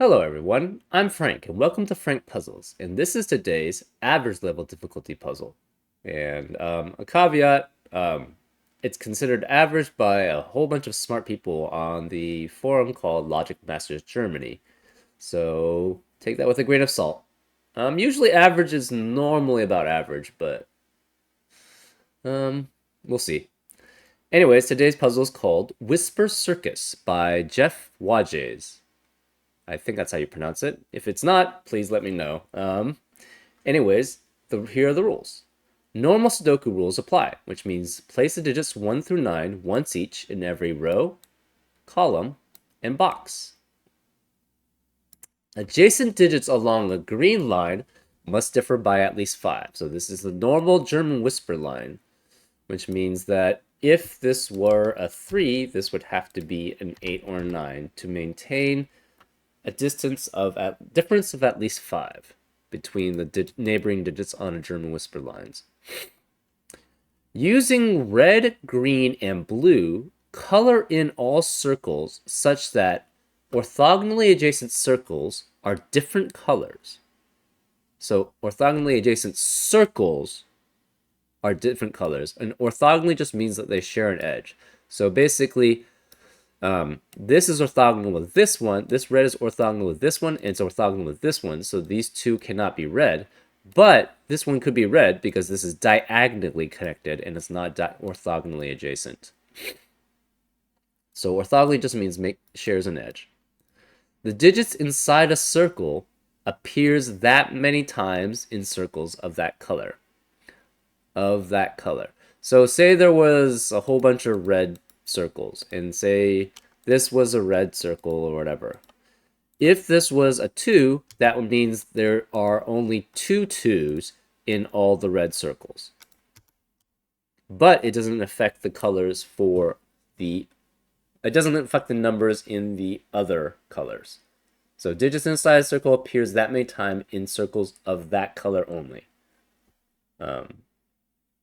Hello everyone, I'm Frank and welcome to Frank Puzzles, and this is today's average level difficulty puzzle. And a caveat, it's considered average by a whole bunch of smart people on the forum called Logic Masters Germany. So take that with a grain of salt. Usually average is normally about average, but we'll see. Anyways, today's puzzle is called Whisper Circus by Jeff Wajes. I think that's how you pronounce it. If it's not, please let me know. Anyways, here are the rules. Normal Sudoku rules apply, which means place the digits 1 through 9 once each in every row, column, and box. Adjacent digits along a green line must differ by at least 5. So this is the normal German whisper line, which means that if this were a 3, this would have to be an 8 or a 9 to maintain a difference of at least 5 between the neighboring digits on a German whisper lines. Using red, green, and blue, color in all circles such that orthogonally adjacent circles are different colors. So orthogonally adjacent circles are different colors, and orthogonally just means that they share an edge. So basically, this is orthogonal with this one. This red is orthogonal with this one, and it's orthogonal with this one. So these two cannot be red. But this one could be red because this is diagonally connected and it's not orthogonally adjacent. So orthogonally just means shares an edge. The digits inside a circle appears that many times in circles of that color. So say there was a whole bunch of red circles, and say this was a red circle or whatever. If this was a 2, that means there are only 2 2s in all the red circles. But it doesn't affect the colors for it doesn't affect the numbers in the other colors. So digits inside a circle appears that many times in circles of that color only.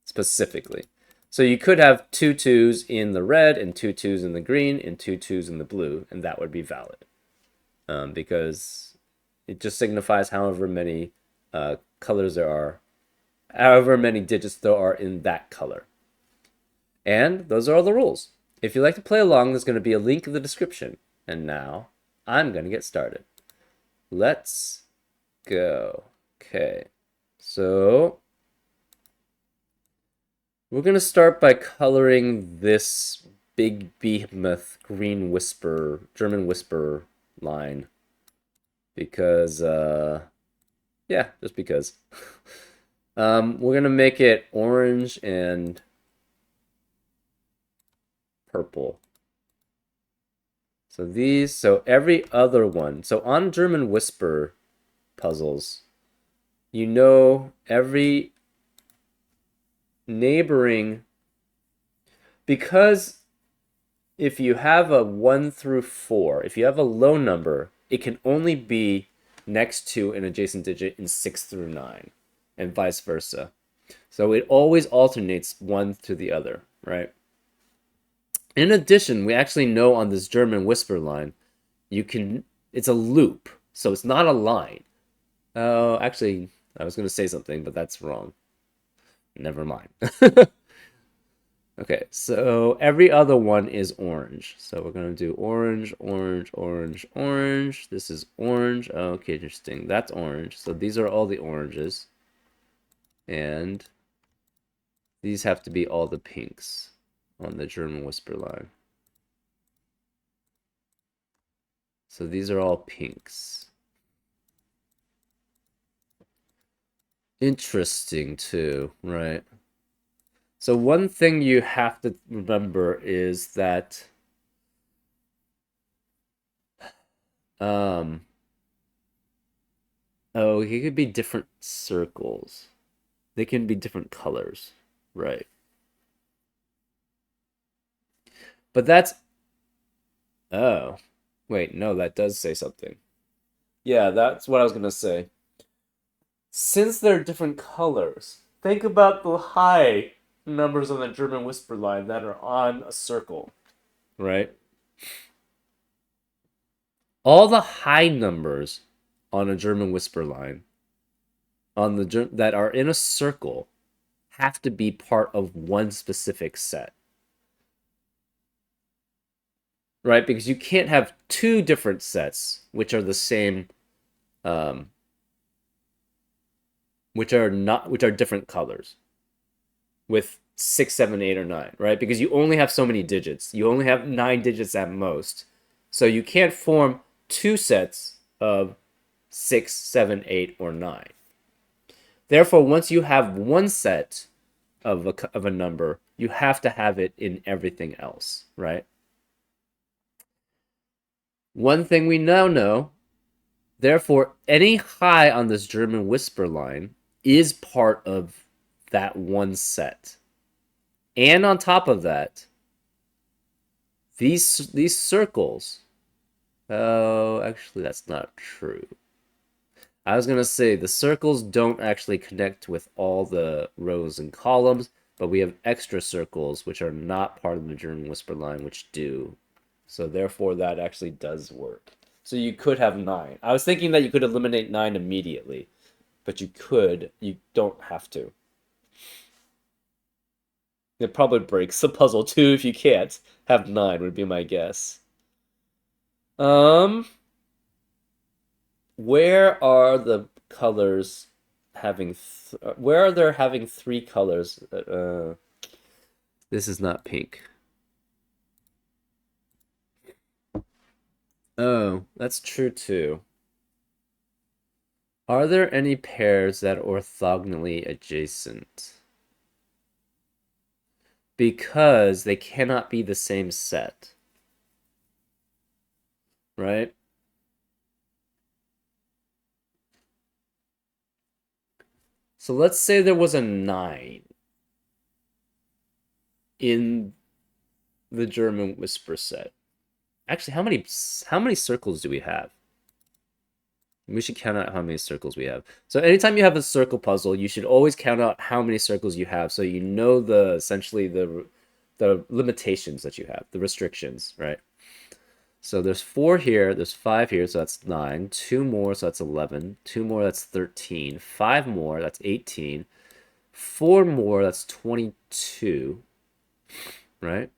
Specifically. So you could have 2 2s in the red and 2 2s in the green and 2 2s in the blue, and that would be valid. Because it just signifies however many colors there are, however many digits there are in that color. And those are all the rules. If you'd like to play along, there's going to be a link in the description. And now, I'm going to get started. Let's go. Okay, so we're going to start by coloring this big behemoth green whisper, German whisper line. Because, yeah, just because. We're going to make it orange and purple. So every other one. So on German whisper puzzles, you know every neighboring, because if you have a 1 through 4, if you have a low number, it can only be next to an adjacent digit in 6 through 9, and vice versa. So it always alternates one to the other, right? In addition, we actually know on this German whisper line, it's a loop, so it's not a line. Oh, actually, I was going to say something, but that's wrong. Never mind. Okay, so every other one is orange. So we're going to do orange, orange, orange, orange. This is orange. Okay, interesting. That's orange. So these are all the oranges. And these have to be all the pinks on the German whisper line. So these are all pinks. Interesting too, right? So one thing you have to remember is that oh, it could be different circles. They can be different colors, right? But that's oh, wait, no, that does say something. Yeah, that's what I was gonna say. Since they're different colors, think about the high numbers on the German whisper line that are on a circle, right? all the high numbers on a German whisper line that are in a circle have to be part of one specific set. Right? Because you can't have two different sets which are the same which are different colors with 6, 7, 8, or 9, right? Because you only have so many digits. You only have 9 digits at most. So you can't form two sets of 6, 7, 8, or 9. Therefore, once you have one set of a number, you have to have it in everything else, right? One thing we now know, therefore, any high on this German whisper line is part of that one set. And on top of that, these circles. Oh, actually, that's not true. I was going to say the circles don't actually connect with all the rows and columns, but we have extra circles which are not part of the German whisper line which do. So therefore, that actually does work. So you could have 9. I was thinking that you could eliminate 9 immediately, but you could. You don't have to. It probably breaks the puzzle too if you can't have 9, would be my guess. Where are the colors having where are there having 3 colors? This is not pink. Oh, that's true too. Are there any pairs that are orthogonally adjacent? Because they cannot be the same set. Right? So let's say there was a 9 in the German whisper set. Actually, how many circles do we have? We should count out how many circles we have. So anytime you have a circle puzzle, you should always count out how many circles you have, so you know essentially the limitations that you have, the restrictions, right? So there's 4 here, there's 5 here, so that's 9. 2 more, so that's 11. 2 more, that's 13. 5 more, that's 18. 4 more, that's 22, right?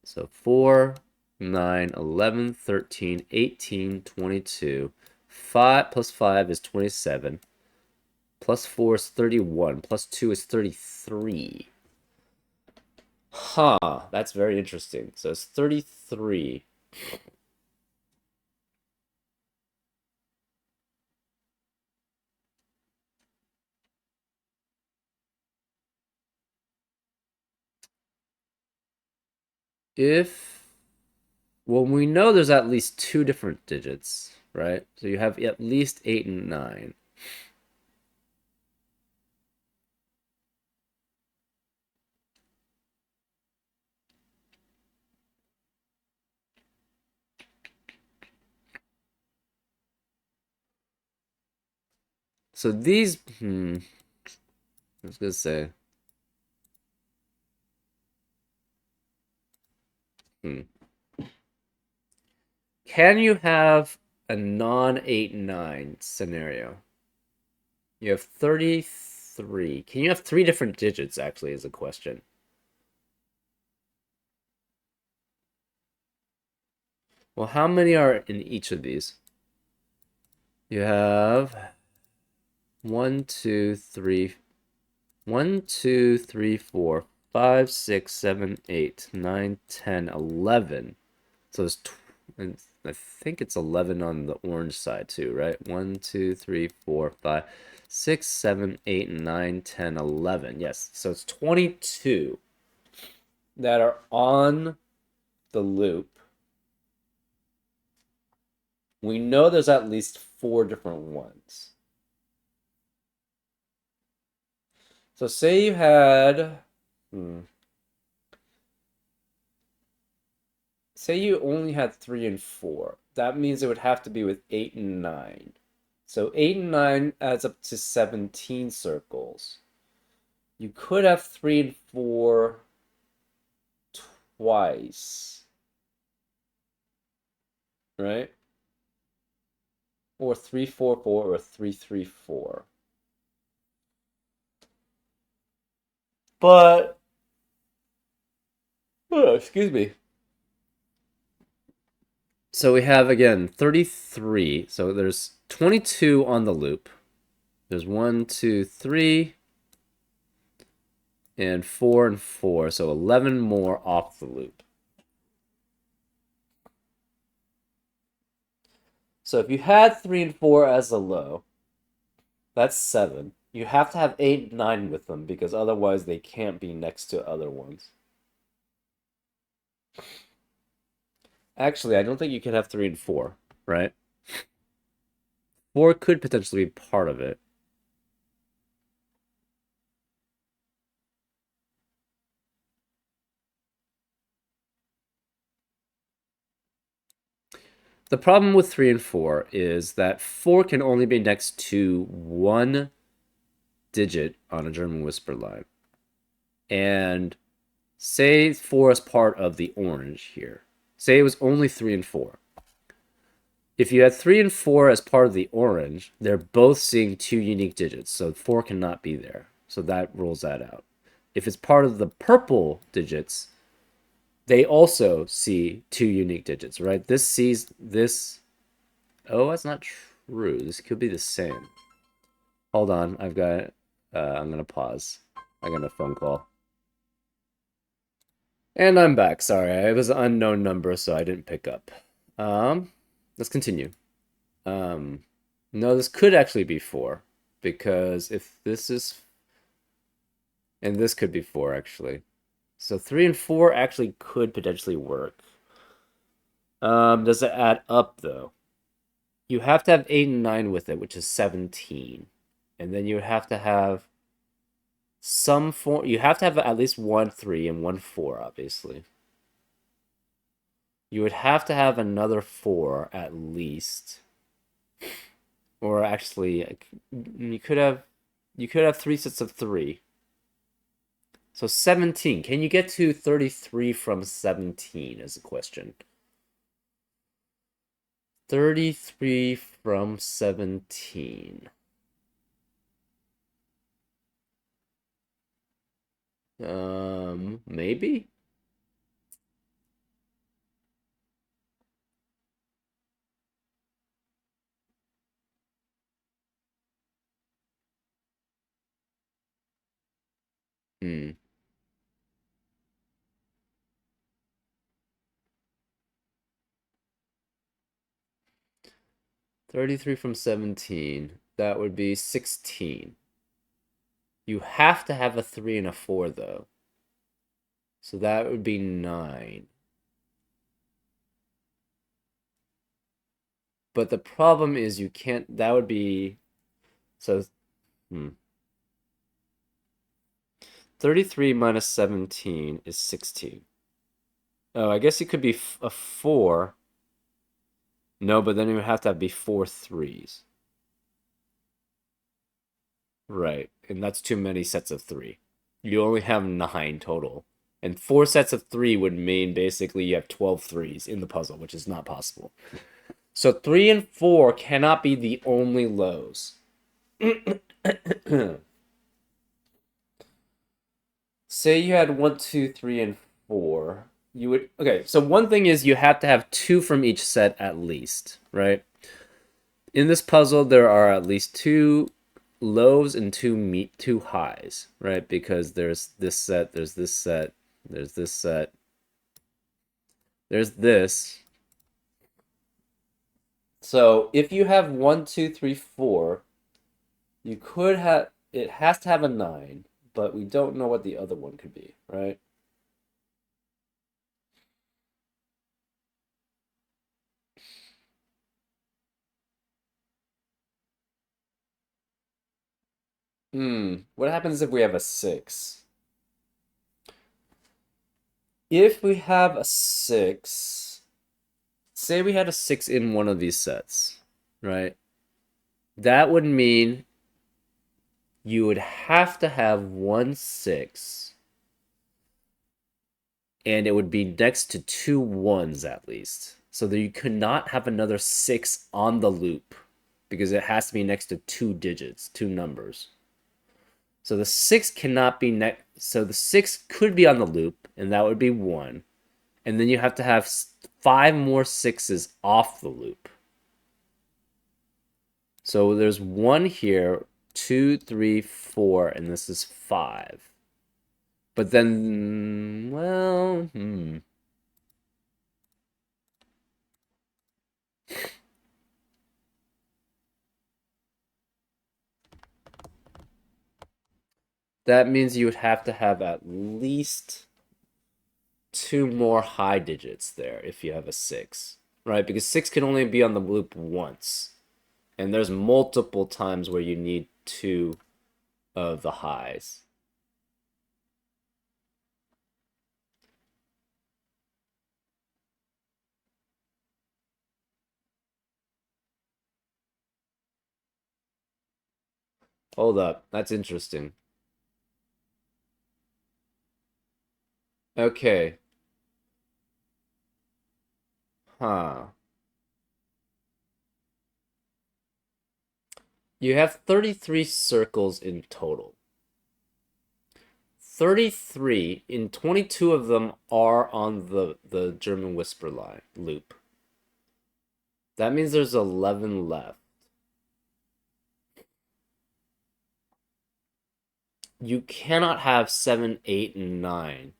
So 4, 9, 11, 13, 18, 22. 5 plus 5 is 27. Plus 4 is 31. Plus 2 is 33. Huh, that's very interesting. So it's 33. Well, we know there's at least 2 different digits, right? So you have at least 8 and 9. So these, I was gonna say, Can you have a non-8-9 scenario? You have 33. Can you have 3 different digits, actually, is a question. Well, how many are in each of these? You have 1, 2, 3, 1, 2, 3, 4, 5, 6, 7, 8, 9, 10, 11. So it's I think it's 11 on the orange side too, right? 1, 2, 3, 4, 5, 6, 7, 8, 9, 10, 11. Yes, so it's 22 that are on the loop. We know there's at least 4 different ones. So say you had, say you only had 3 and 4. That means it would have to be with 8 and 9. So 8 and 9 adds up to 17 circles. You could have 3 and 4 twice. right? Or 344 or 334. But, oh, excuse me. So we have again 33. So there's 22 on the loop. There's 1, 2, 3, and 4 and 4. So 11 more off the loop. So if you had 3 and 4 as a low, that's 7. You have to have 8 and 9 with them because otherwise they can't be next to other ones. Actually, I don't think you can have 3 and 4, right? 4 could potentially be part of it. The problem with 3 and 4 is that 4 can only be next to one digit on a German whisper line. And say 4 is part of the orange here. Say it was only 3 and 4. If you had 3 and 4 as part of the orange, they're both seeing 2 unique digits, so 4 cannot be there. So that rules that out. If it's part of the purple digits, they also see 2 unique digits, right? This sees this. Oh, that's not true. This could be the same. Hold on, I've got. I'm gonna pause. I got a phone call. And I'm back. Sorry, it was an unknown number, so I didn't pick up. Let's continue. No, this could actually be 4 because if this is, and this could be 4 actually. So 3 and 4 actually could potentially work. Does it add up though? You have to have 8 and 9 with it, which is 17. And then you would have to have some form. You have to have at least 1 3 and 1 4, obviously. You would have to have another 4 at least. Or actually, you could have 3 sets of 3. So 17. Can you get to 33 from 17 is the question. 33 from 17. Maybe? Hmm. 33 from 17. That would be 16. You have to have a 3 and a 4, though. So that would be 9. But the problem is you can't. That would be. So. 33 minus 17 is 16. Oh, I guess it could be a 4. No, but then it would have to be 4 threes. Right. And that's too many sets of 3. You only have 9 total. And 4 sets of 3 would mean basically you have 12 threes in the puzzle, which is not possible. So 3 and 4 cannot be the only lows. Say you had 1, 2, 3, and 4. You would. Okay, so one thing is you have to have 2 from each set at least, right? In this puzzle, there are at least 2 lows and 2 highs, right? Because there's this set, there's this set, there's this set, there's this. So if you have 1, 2, 3, 4, you could have. It has to have a 9, but we don't know what the other one could be, right? What happens if we have a 6? If we have a 6, say we had a 6 in one of these sets, right? That would mean you would have to have 1 6, and it would be next to 2 1s at least. So that you could not have another 6 on the loop because it has to be next to 2 digits, 2 numbers. So the 6 cannot be next. So the 6 could be on the loop, and that would be 1. And then you have to have 5 more 6s off the loop. So there's 1 here, 2, 3, 4, and this is 5. But then, well, that means you would have to have at least 2 more high digits there if you have a 6, right? Because 6 can only be on the loop once. And there's multiple times where you need 2 of the highs. Hold up, that's interesting. Okay. Huh. You have 33 circles in total. 33 in 22 of them are on the German whisper line loop. That means there's 11 left. You cannot have 7, 8, and 9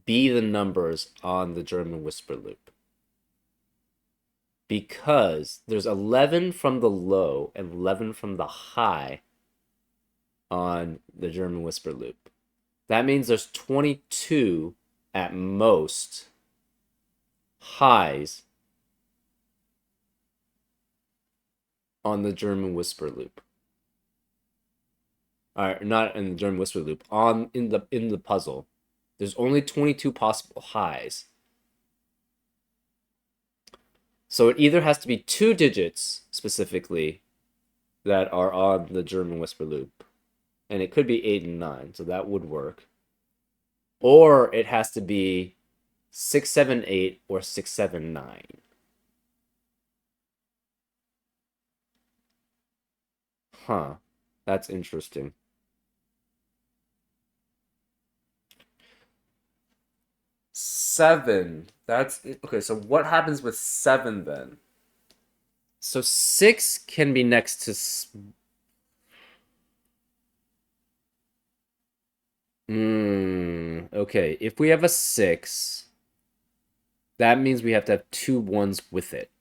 be the numbers on the German whisper loop. Because there's 11 from the low and 11 from the high on the German whisper loop. That means there's 22 at most highs on the German whisper loop. All right, not in the German whisper loop. In the puzzle, there's only 22 possible highs. So it either has to be 2 digits specifically that are on the German whisper loop, and it could be 8 and 9, so that would work. Or it has to be 6, 7, 8 or 6, 7, 9. Huh. That's interesting. Seven. That's okay. So what happens with 7 then? So 6 can be next to. Okay. If we have a 6, that means we have to have 2 ones with it.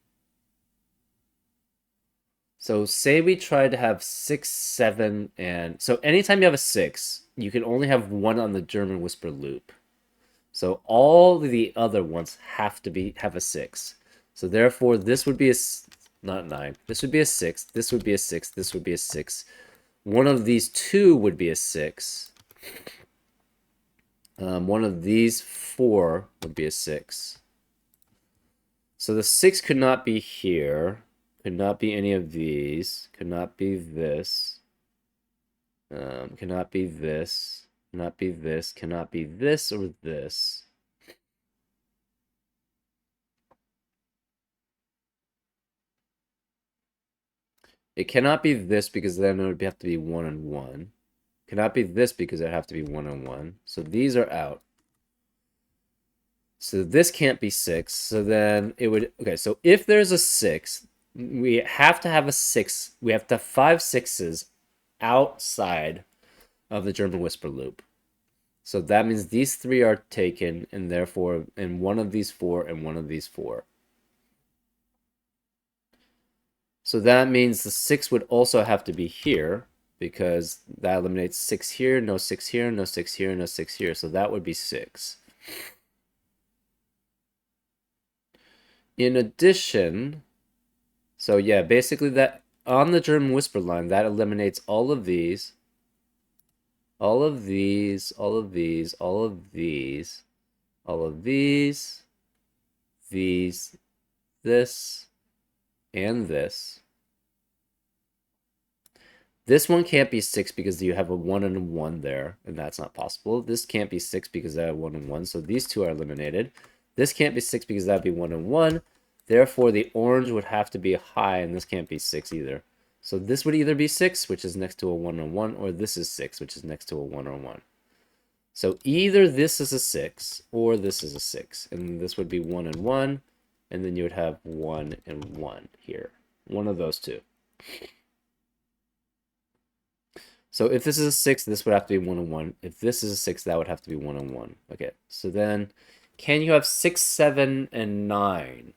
So say we try to have 6, 7, and so anytime you have a 6, you can only have 1 on the German whisper loop. So all the other ones have to have a 6. So therefore, this would be not 9. This would be a 6. This would be a 6. This would be a 6. One of these 2 would be a 6. One of these 4 would be a 6. So the 6 could not be here. Could not be any of these. Could not be this. Cannot be this. Cannot be this. Cannot be this or this. It cannot be this because then it would have to be 1 and 1. Cannot be this because it would have to be 1 and 1. So these are out. So this can't be 6. So then it would... Okay, so if there's a 6, we have to have a 6. We have to have 5 6s outside of the German whisper loop. So that means these 3 are taken, and therefore, and one of these 4 and one of these 4. So that means the 6 would also have to be here, because that eliminates 6 here, no 6 here, no 6 here, no 6 here. So that would be 6. In addition, so yeah, basically that on the German whisper line, that eliminates all of these, all of these, all of these, all of these, all of these, this, and this. This one can't be 6 because you have a 1 and a 1 there, and that's not possible. This can't be 6 because I have 1 and 1, so these 2 are eliminated. This can't be 6 because that'd be 1 and 1. Therefore, the orange would have to be high, and this can't be 6 either. So this would either be 6, which is next to a 1 and 1, or this is 6, which is next to a 1 or 1. So either this is a 6, or this is a 6. And this would be 1 and 1, and then you would have 1 and 1 here. One of those two. So if this is a 6, this would have to be 1 and 1. If this is a 6, that would have to be 1 and 1. Okay, so then can you have 6, 7, and 9?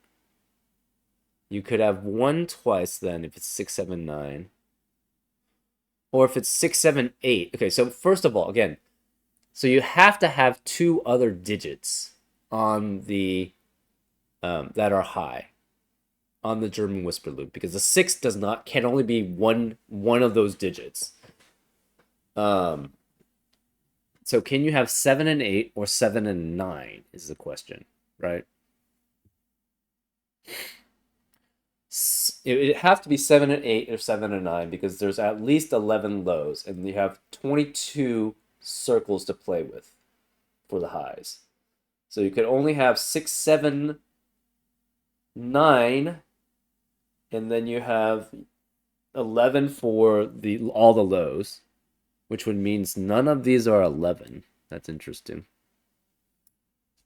You could have 1 twice then if it's 6, 7, 9. Or if it's 6, 7, 8. Okay, so first of all, again, so you have to have 2 other digits on the that are high on the German whisper loop, because the 6 can only be one of those digits. So can you have 7 and 8 or 7 and 9 is the question, right? It would have to be 7 and 8 or 7 and 9 because there's at least 11 lows and you have 22 circles to play with for the highs. So you could only have 6, 7, 9, and then you have 11 for all the lows, which would means none of these are 11. That's interesting.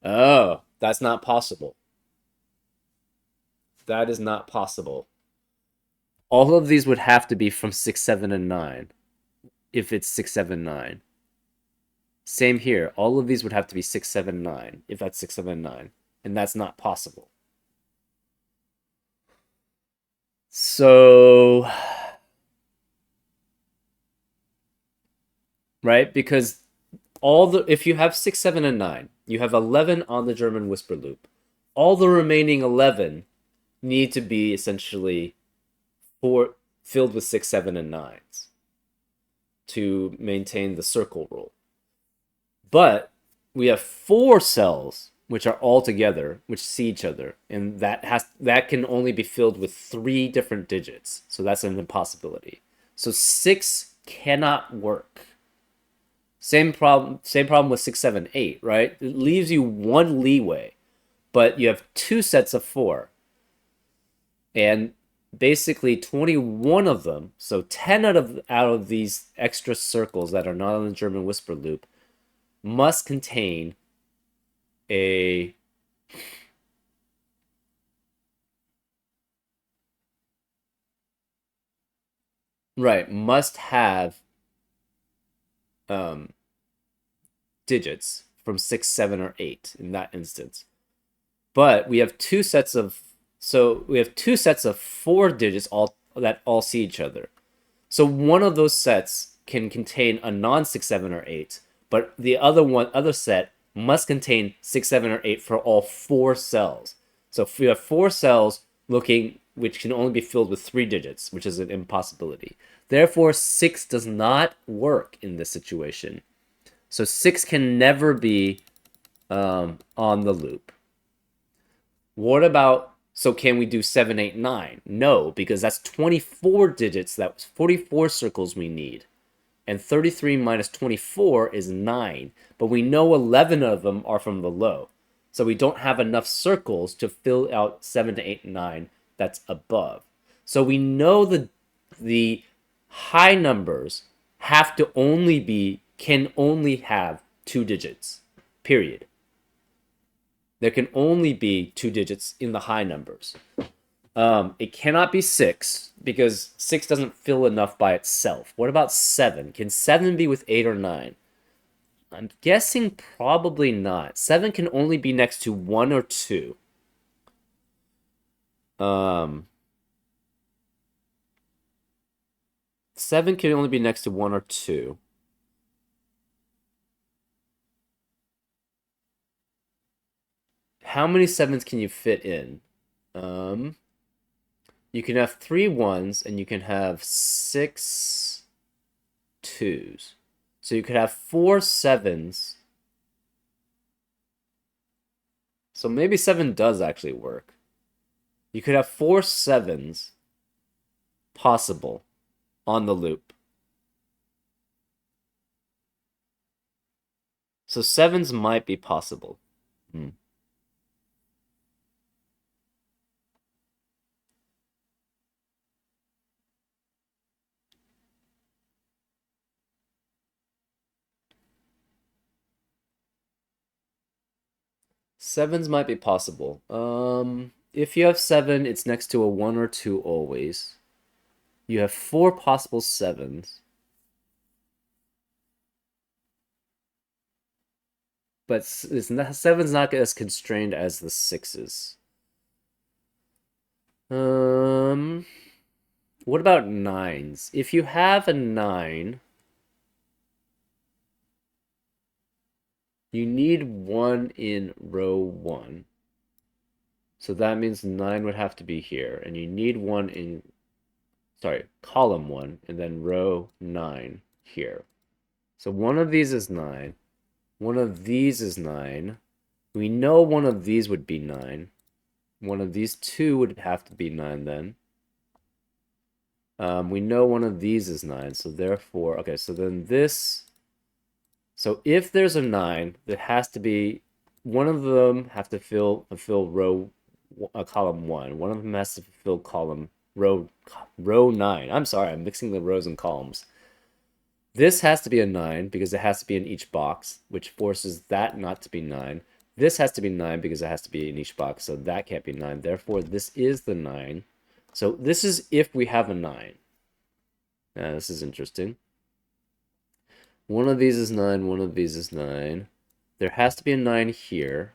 Oh, that's not possible. That is not possible. All of these would have to be from 6, 7, and 9 if it's 6, 7, 9. Same here. All of these would have to be 6, 7, 9 if that's 6, 7, 9. And that's not possible. So, right? Because if you have 6, 7, and 9, you have 11 on the German whisper loop. All the remaining 11 need to be essentially filled with 6, 7, and 9s to maintain the circle rule. But we have 4 cells which are all together, which see each other, and that can only be filled with 3 different digits. So that's an impossibility. So 6 cannot work. Same problem with 6, 7, 8, right? It leaves you 1 leeway, but you have 2 sets of 4. And basically 21 of them, so 10 out of these extra circles that are not on the German whisper loop, must contain a must have digits from 6, 7, or 8 in that instance. But we have 2 sets of 4 digits that all see each other. So one of those sets can contain a non 6, 7, or 8, but the other set must contain 6, 7, or 8 for all 4 cells. So if we have 4 cells which can only be filled with 3 digits, which is an impossibility. Therefore, 6 does not work in this situation. So 6 can never be on the loop. What about, so can we do 7, 8, 9? No, because that's 24 digits, that's 44 circles we need. And 33 minus 24 is 9. But we know 11 of them are from the low. So we don't have enough circles to fill out 7 to 8 and 9 that's above. So we know the high numbers can only have 2 digits, period. There can only be 2 digits in the high numbers. It cannot be 6 because 6 doesn't fill enough by itself. What about 7? Can 7 be with 8 or 9? I'm guessing probably not. 7 can only be next to 1 or 2. 7 can only be next to 1 or 2. How many 7s can you fit in? You can have 3 1s and you can have 6 2s. So you could have 4 7s. So maybe 7 does actually work. You could have 4 7s possible on the loop. So 7s might be possible. Sevens might be possible. If you have seven, it's next to a one or two always. You have four possible sevens, but seven's not as constrained as the sixes. Um, what about nines? If you have a nine, you need one in row one. So that means nine would have to be here, and you need one in, sorry, column one, and then row nine here. So one of these is nine. One of these is nine. We know one of these would be nine. One of these two would have to be nine then. We know one of these is nine, so therefore, okay, so then this, so if there's a nine, there has to be, one of them have to fulfill row, column one. One of them has to fulfill column, row nine. I'm sorry, I'm mixing the rows and columns. This has to be a 9 because it has to be in each box, which forces that not to be 9. This has to be 9 because it has to be in each box, so that can't be 9. Therefore, this is the 9. So this is if we have a 9. Now, this is interesting. One of these is 9, one of these is 9. There has to be a 9 here.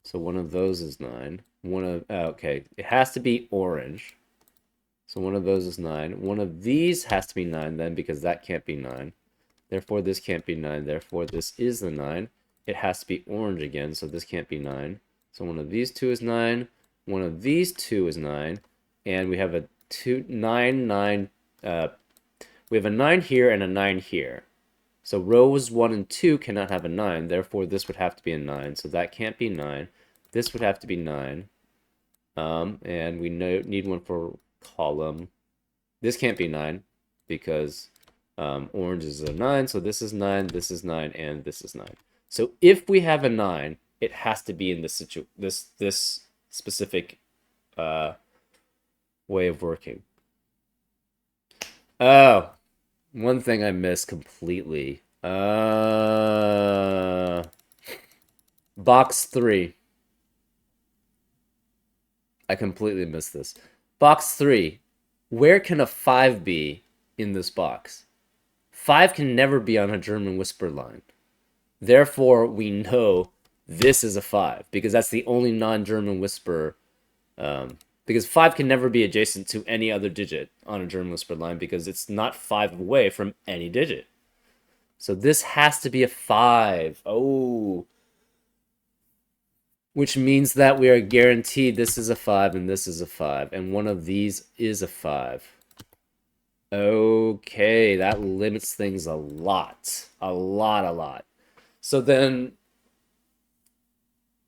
So one of those is 9. Okay, it has to be orange. So one of those is 9. One of these has to be 9 then because that can't be 9. Therefore, this can't be 9. Therefore, this is the 9. It has to be orange again, so this can't be 9. So one of these two is 9. One of these two is 9. And we have a 9, 9. We have a 9 here and a 9 here. So rows 1 and 2 cannot have a 9. Therefore, this would have to be a 9. So that can't be 9. This would have to be 9. And we need one for column. This can't be 9 because orange is a 9, so this is 9, this is 9, and this is 9. So if we have a 9, it has to be in this specific way of working. Oh, one thing I missed completely. Box 3. I completely missed this. Box 3. Where can a 5 be in this box? 5 can never be on a German whisper line. Therefore, we know this is a 5 because that's the only non-German whisper. Because 5 can never be adjacent to any other digit on a German whisper line because it's not 5 away from any digit. So this has to be a 5. Oh. Which means that we are guaranteed this is a 5 and this is a 5. And one of these is a 5. Okay, that limits things a lot. A lot. So then,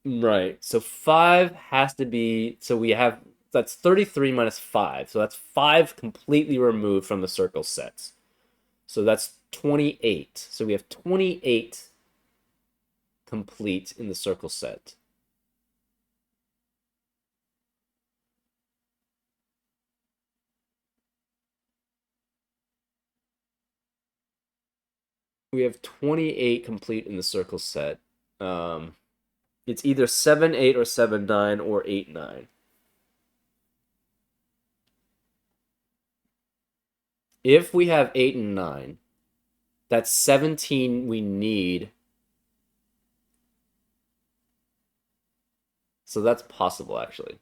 right, so 5 has to be, so we have, that's 33 minus 5. So that's 5 completely removed from the circle sets. So that's 28. So we have 28 complete in the circle set. We have 28 complete in the circle set. It's either 7, 8, or 7, 9, or 8, 9. If we have 8 and 9, that's 17 we need. So that's possible, actually.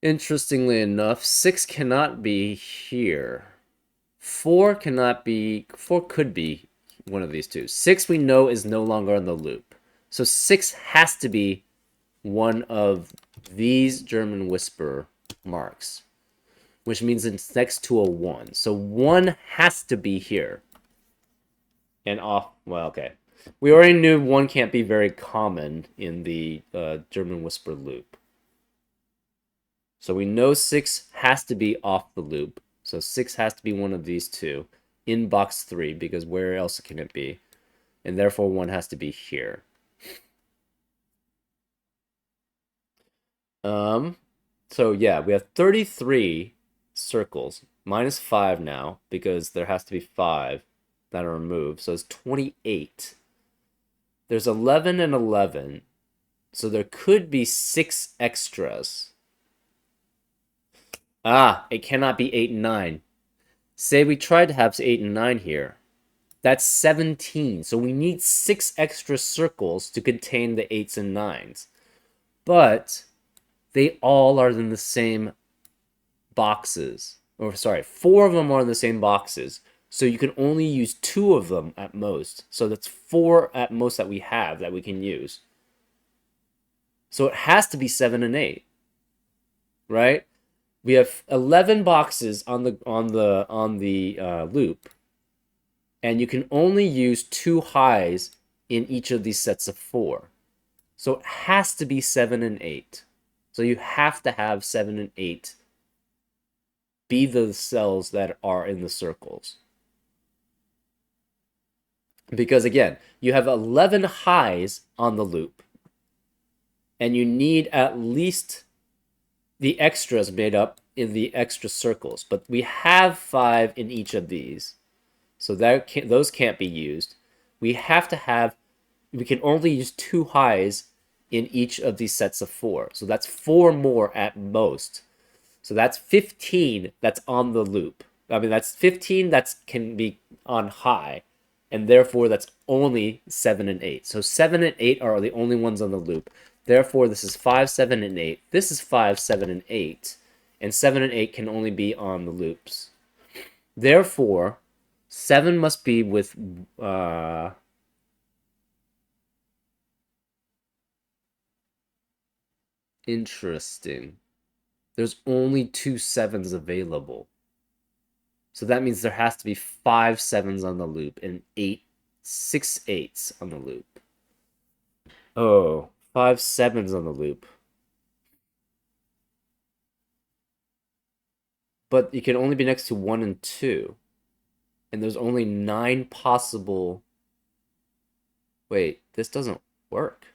Interestingly enough, 6 cannot be here. 4 cannot be... 4 could be one of these two. 6 we know is no longer on the loop. So 6 has to be one of these German whisper marks, which means it's next to a 1. So 1 has to be here. And off... Well, okay. We already knew 1 can't be very common in the German whisper loop. So we know 6 has to be off the loop. So 6 has to be one of these two in box 3, because where else can it be? And therefore 1 has to be here. So yeah, we have 33 circles. minus 5 now, because there has to be 5 that are removed. So it's 28. There's 11 and 11. So there could be 6 extras. Ah, it cannot be 8 and 9. Say we tried to have 8 and 9 here. That's 17. So we need 6 extra circles to contain the 8s and 9s. But they all are in the same boxes. Or sorry, 4 of them are in the same boxes. So you can only use 2 of them at most. So that's 4 at most that we have that we can use. So it has to be 7 and 8. Right? We have 11 boxes on the loop, and you can only use 2 highs in each of these sets of 4. So it has to be 7 and 8. So you have to have 7 and 8 be the cells that are in the circles. Because again, you have 11 highs on the loop, and you need at least the extras made up in the extra circles, but we have 5 in each of these, so those can't be used. We can only use 2 highs in each of these sets of 4, so that's 4 more at most. So that's 15 that's on the loop. I mean, that's 15 that can be on high, and therefore that's only 7 and 8. So 7 and 8 are the only ones on the loop. Therefore, this is 5, 7, and 8. This is 5, 7, and 8. And 7 and 8 can only be on the loops. Therefore, 7 must be with... interesting. There's only 2 7s available. So that means there has to be 5 7s on the loop and 6 8s on the loop. Oh, 5 7s on the loop. But you can only be next to 1 and 2. And there's only 9 possible... Wait, this doesn't work.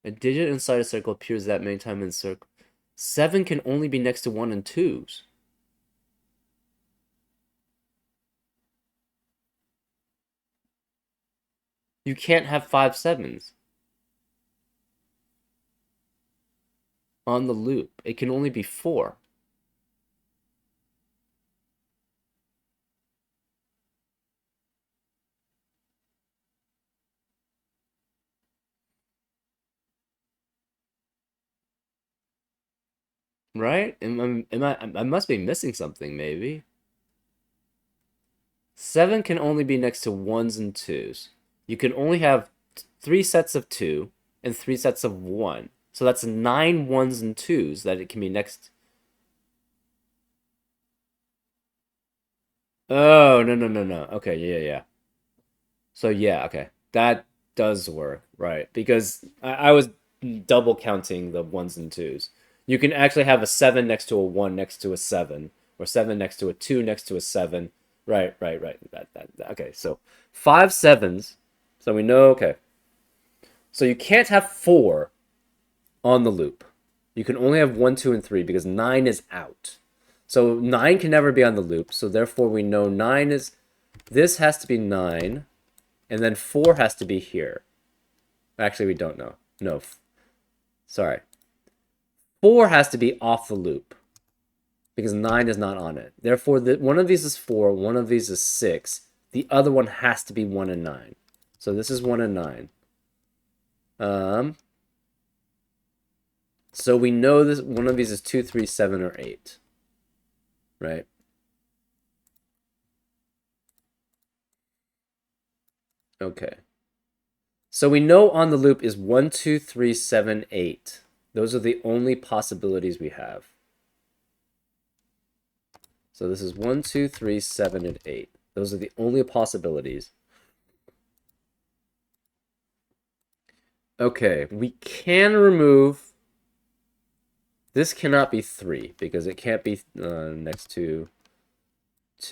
A digit inside a circle appears that many times in circle. 7 can only be next to 1 and 2s. You can't have 5 7s on the loop. It can only be 4. Right? I must be missing something, maybe. 7 can only be next to 1s and 2s. You can only have 3 sets of 2 and 3 sets of 1. So that's 9 1s and 2s that it can be next. Oh, no. Okay, yeah. So yeah, okay. That does work, right? Because I was double counting the 1s and 2s. You can actually have a 7 next to a 1 next to a 7, or 7 next to a 2 next to a 7. Right. Okay, so 5 7s. So we know, okay. So you can't have 4 on the loop. You can only have 1, 2, and 3 because 9 is out. So 9 can never be on the loop. So therefore we know 9 is... This has to be 9. And then 4 has to be here. Actually, we don't know. No. Sorry. 4 has to be off the loop. Because 9 is not on it. Therefore, one of these is 4. One of these is 6. The other one has to be 1 and 9. So this is 1 and 9. So we know this one of these is 2, 3, 7, or 8. Right? Okay. So we know on the loop is 1, 2, 3, 7, 8. Those are the only possibilities we have. So this is 1, 2, 3, 7, and 8. Those are the only possibilities. Okay, we can remove... This cannot be 3, because it can't be next to...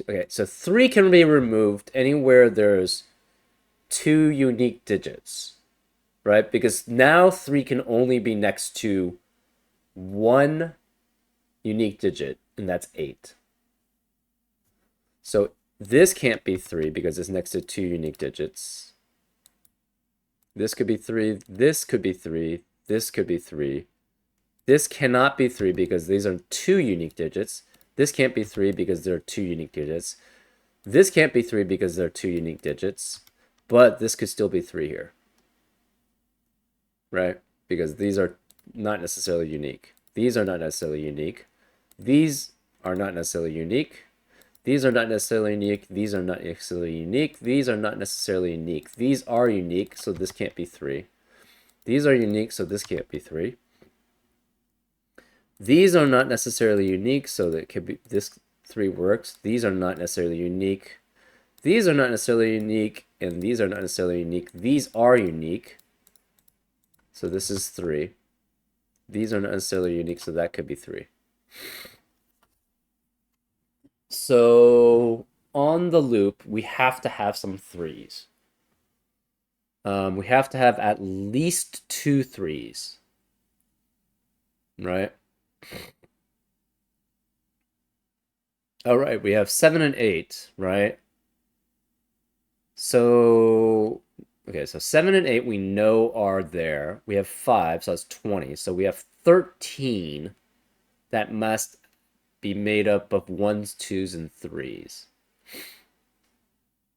Okay, so 3 can be removed anywhere there's 2 unique digits. right? Because now 3 can only be next to one unique digit, and that's 8. So this can't be 3 because it's next to 2 unique digits. This could be 3, this could be 3, this could be 3. This cannot be 3 because these are 2 unique digits. This can't be 3 because there are 2 unique digits. This can't be 3 because there are 2 unique digits. But this could still be 3 here. Right? Because these are not necessarily unique. These are not necessarily unique. These are not necessarily unique. These are not necessarily unique. These are not necessarily unique. These are not necessarily unique. These are unique, so this can't be 3. These are unique, so this can't be 3. These are not necessarily unique, so that could be this 3 works. These are not necessarily unique. These are not necessarily unique, and these are not necessarily unique. These are unique, so this is 3. These are not necessarily unique, so that could be 3. So on the loop, we have to have some 3s. We have to have at least 2 3s, right? All right, we have 7 and 8, right? So, okay, so 7 and 8 we know are there. We have 5, so that's 20. So we have 13 that must be made up of 1s, 2s, and 3s.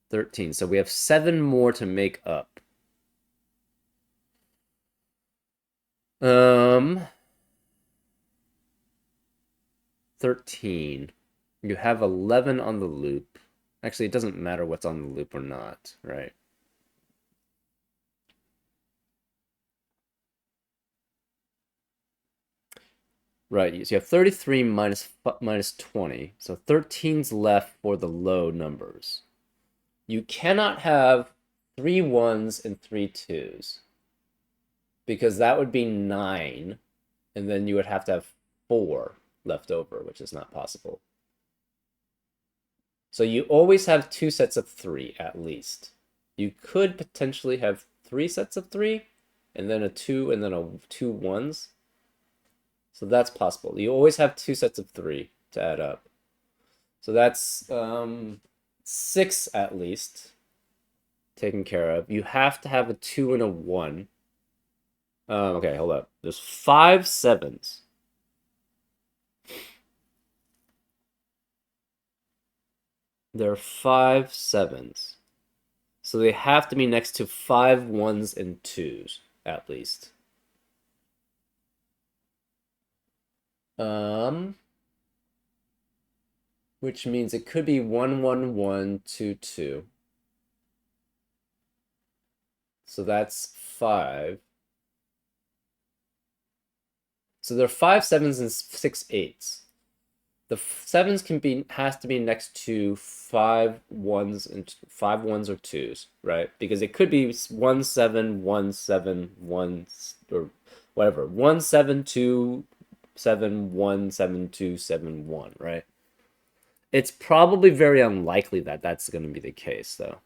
13. So we have 7 more to make up. 13. You have 11 on the loop. Actually, it doesn't matter what's on the loop or not, right? Right, so you have 33 minus 20. So 13's left for the low numbers. You cannot have 3 1s and 3 2s. Because that would be 9. And then you would have to have 4 left over, which is not possible. So you always have 2 sets of 3 at least. You could potentially have 3 sets of 3, and then a 2, and then a 2 1s. So that's possible. You always have 2 sets of 3 to add up. So that's 6 at least taken care of. You have to have a 2 and a 1. Okay, hold up. There's 5 7s. There are 5 7s. So they have to be next to 5 1s and 2s, at least. Which means it could be 1 1 1 2 2. So that's 5. So there are 5 7s and 6 8s. The 7s has to be next to 5 1s and 5 1s or 2s, right? Because it could be 1 7 1 7 1 or whatever. 1 7 2 7 1 7 2 7 1, right? It's probably very unlikely that that's going to be the case, though.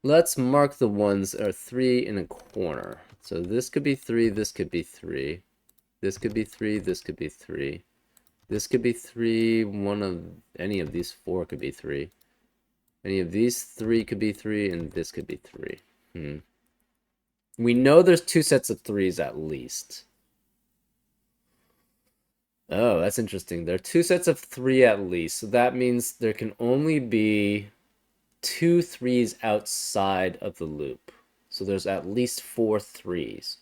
Let's mark the ones that are 3 in a corner. So this could be 3, this could be 3. This could be 3, this could be 3. This could be 3, any of these 4 could be 3. Any of these 3 could be 3, and this could be 3. We know there's 2 sets of 3s at least. Oh, that's interesting. There are 2 sets of 3 at least, so that means there can only be 2 3s outside of the loop. So there's at least 4 3s.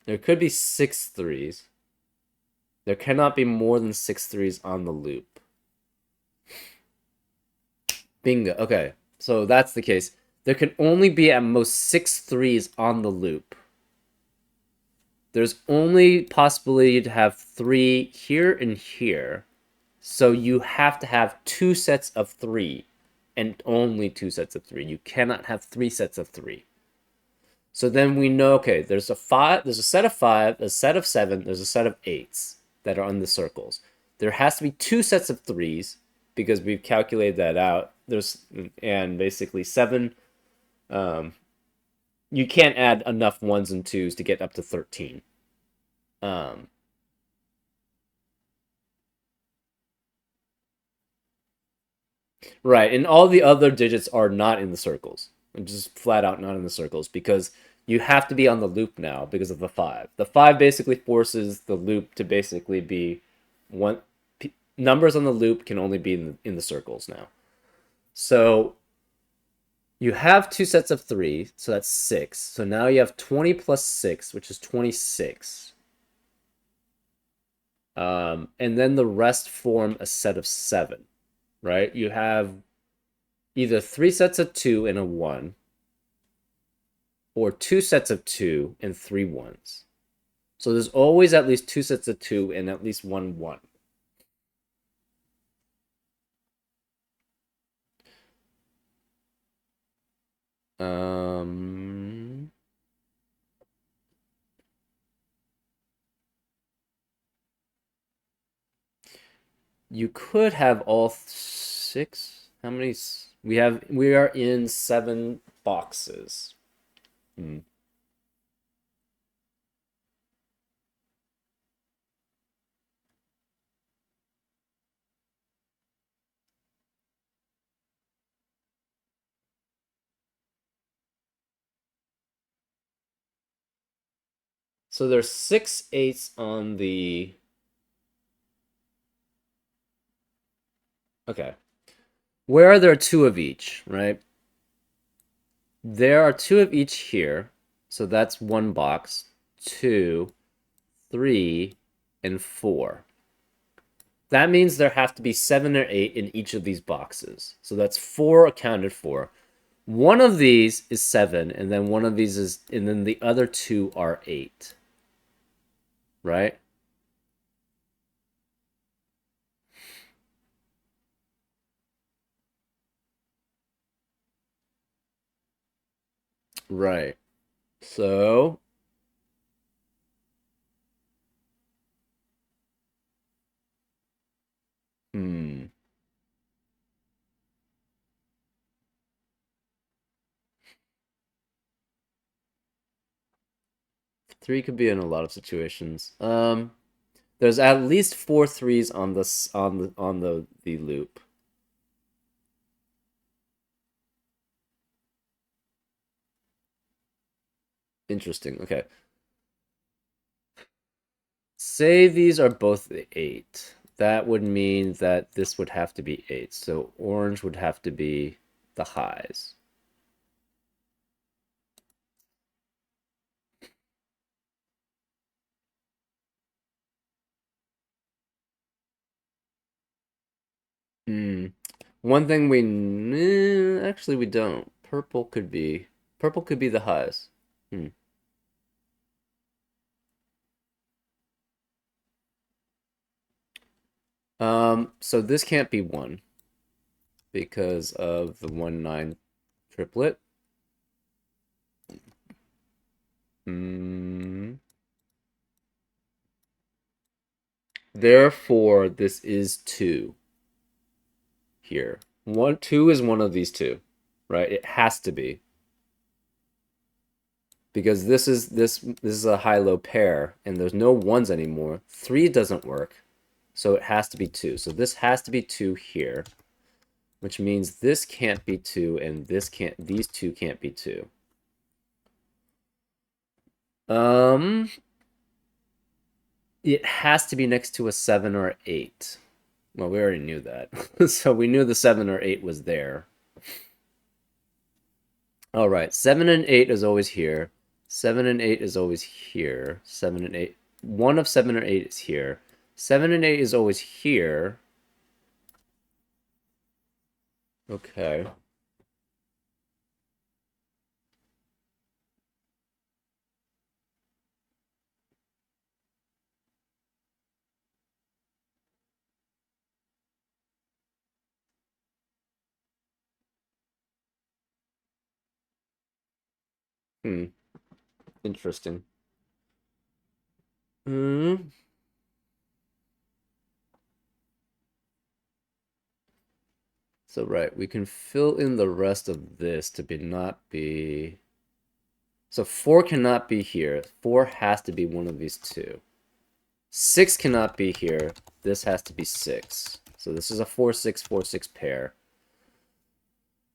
There could be 6 3s. There cannot be more than 6 3s on the loop. Bingo. Okay, so that's the case. There can only be at most 6 3s on the loop. There's only possibility to have 3 here and here. So you have to have 2 sets of 3 and only 2 sets of 3. You cannot have 3 sets of 3. So then we know, okay, there's a set of 5, a set of 7, there's a set of 8s that are on the circles. There has to be 2 sets of 3s because we've calculated that out. And basically 7, you can't add enough 1s and 2s to get up to 13. Um, right, and all the other digits are not in the circles. Just flat out not in the circles because you have to be on the loop now because of the 5. The 5 basically forces the loop to basically be one. Numbers on the loop can only be in the circles now. So you have 2 sets of 3, so that's 6. So now you have 20 plus 6, which is 26. And then the rest form a set of 7, right? You have either 3 sets of 2 and a 1, or 2 sets of 2 and 3 1s. So there's always at least 2 sets of 2 and at least 1 1. Um, you could have all 6. How many? We are in 7 boxes. Hmm. So there's 6 8s on the. Okay. Where are there 2 of each, right? There are 2 of each here. So that's 1 box. 2, 3, and 4. That means there have to be 7 or 8 in each of these boxes. So that's 4 accounted for. One of these is 7, and then one of these is, and then the other 2 are 8. Right? Right. So, hmm. 3 could be in a lot of situations. There's at least 4 3s on the loop. Interesting. Okay. Say these are both 8. That would mean that this would have to be 8. So orange would have to be the highs. Hmm. One thing actually we don't. Purple could be the highs. Hmm. So this can't be 1 because of the 1 9 triplet. Hmm. Therefore, this is 2 here. 2 is one of these 2, right? It has to be because this is a high-low pair, and there's no 1s anymore. 3 doesn't work, so it has to be 2. So this has to be 2 here, which means this can't be 2, and these 2 can't be 2. Um, it has to be next to a 7 or 8. Well, we already knew that. So we knew the 7 or 8 was there. All right, 7 and 8 is always here. 7 and 8 is always here. 7 and 8. One of 7 or 8 is here. 7 and 8 is always here. Okay. Hmm. Interesting. Hmm. So right, we can fill in the rest of this to be not be. So 4 cannot be here. 4 has to be one of these two. 6 cannot be here. This has to be 6. So this is a 4-6-4-6 pair.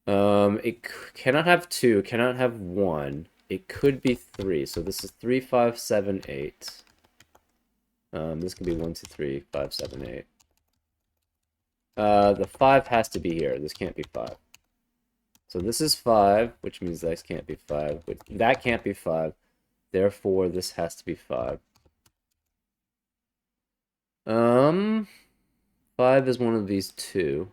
It cannot have 2, cannot have 1. It could be 3. So this is 3, 5, 7, 8. This could be 1, 2, 3, 5, 7, 8. The 5 has to be here. This can't be 5. So this is 5, which means this can't be 5. That can't be 5. Therefore, this has to be 5. Um, 5 is one of these two.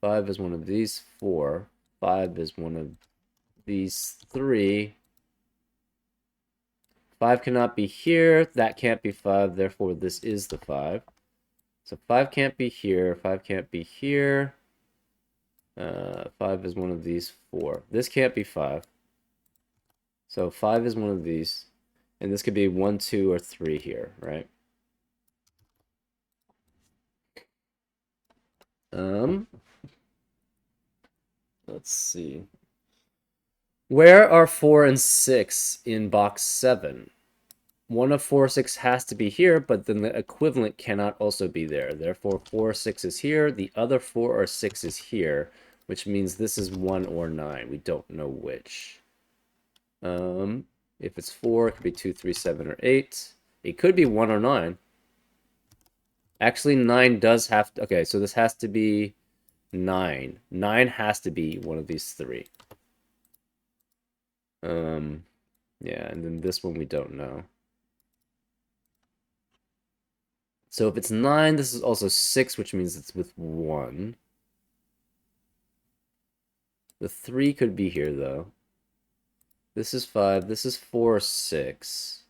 5 is one of these four. 5 is one of these three. 5 cannot be here. That can't be 5. Therefore, this is the 5. So 5 can't be here. 5 can't be here. 5 is one of these four. This can't be 5. So 5 is one of these. And this could be 1, 2, or 3 here, right? Let's see. Where are 4 and 6 in box 7? One of 4, 6 has to be here, but then the equivalent cannot also be there. Therefore, 4, 6 is here. The other 4 or 6 is here, which means this is 1 or 9. We don't know which. If it's 4, it could be 2, 3, 7, or 8. It could be 1 or 9. Actually, 9 does have to... Okay, so this has to be 9. 9 has to be one of these three. Yeah, and then this one we don't know. So if it's 9, this is also 6, which means it's with 1. The 3 could be here, though. This is 5. This is 4, 6.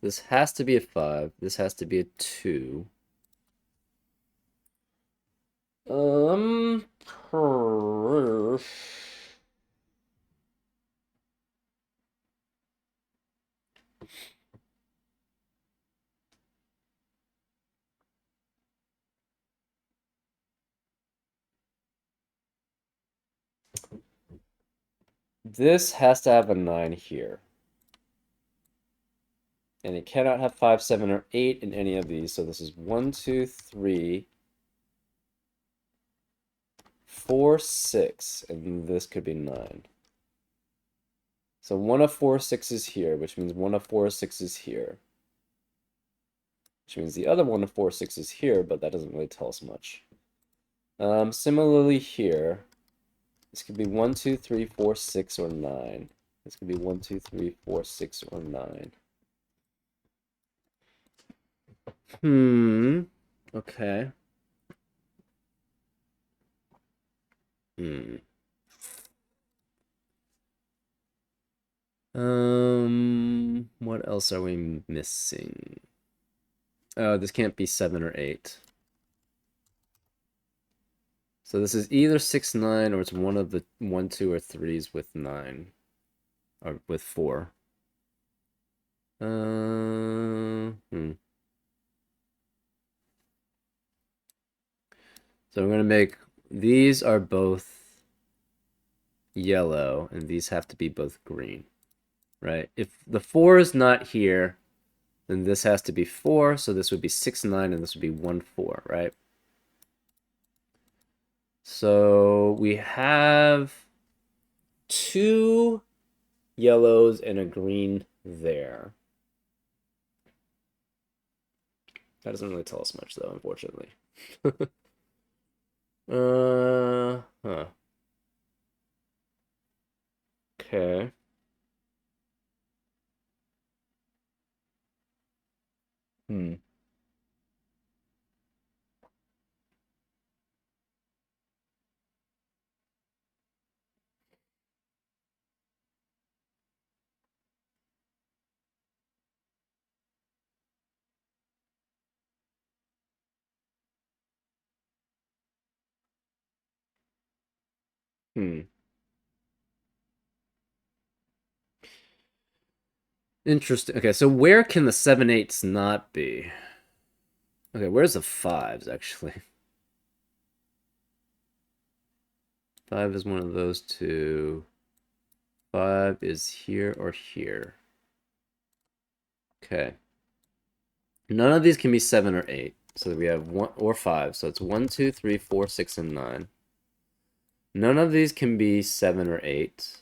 This has to be a 5. This has to be a 2. Um... This has to have a 9 here. And it cannot have 5, 7, or 8 in any of these. So this is 1, 2, 3, 4, 6. And this could be 9. So 1 of 4, 6 is here, which means 1 of 4, 6 is here. Which means the other 1 of 4, 6 is here, but that doesn't really tell us much. Similarly here, this could be 1, 2, 3, 4, 6, or 9. This could be 1, 2, 3, 4, 6, or 9. Okay. What else are we missing? Oh, this can't be 7 or 8. So this is either 6, 9, or it's one of the 1, 2, or 3s with 9. Or with 4. So I'm going to make... These are both yellow, and these have to be both green. Right? If the 4 is not here, then this has to be 4, so this would be 6, 9, and this would be 1, 4, right? So we have 2 yellows and a green there. That doesn't really tell us much, though, unfortunately. Huh. Okay. Hmm. Interesting. Okay, so where can the 7/8 not be? Okay, where's the 5s actually? 5 is one of those two. 5 is here or here. Okay. None of these can be 7 or 8. So we have 1 or 5. So it's 1, 2, 3, 4, 6, and 9. None of these can be 7 or 8.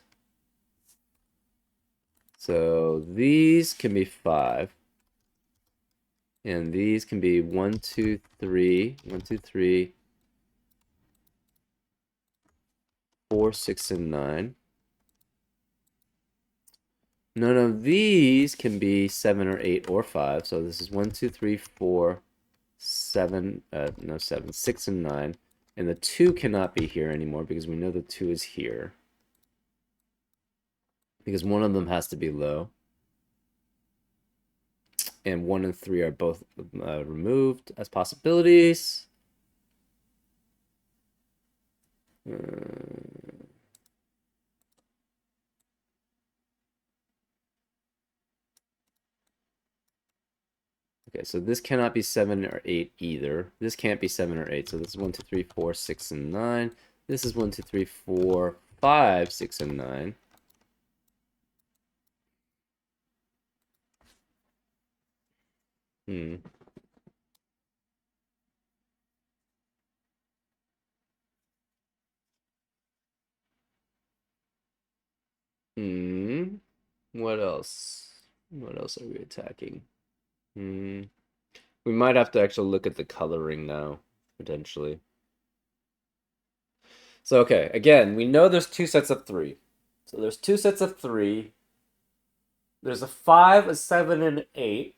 So these can be 5. And these can be 1, 2, 3, 1, 2, 3, 4, 6, and 9. None of these can be 7 or 8 or 5. So this is 1, 2, 3, 4, 7, no, 7, 6, and 9. And the 2 cannot be here anymore because we know the 2 is here. Because one of them has to be low. And 1 and 3 are both removed as possibilities. Okay, so this cannot be 7 or 8 either. This can't be 7 or 8. So this is 1, 2, 3, 4, 6, and 9. This is 1, 2, 3, 4, 5, 6, and 9. Hmm. Hmm. What else? What else are we attacking? Hmm. We might have to actually look at the coloring now, potentially. So, okay, again, we know there's two sets of 3. So there's two sets of 3. There's a 5, a 7, and an 8.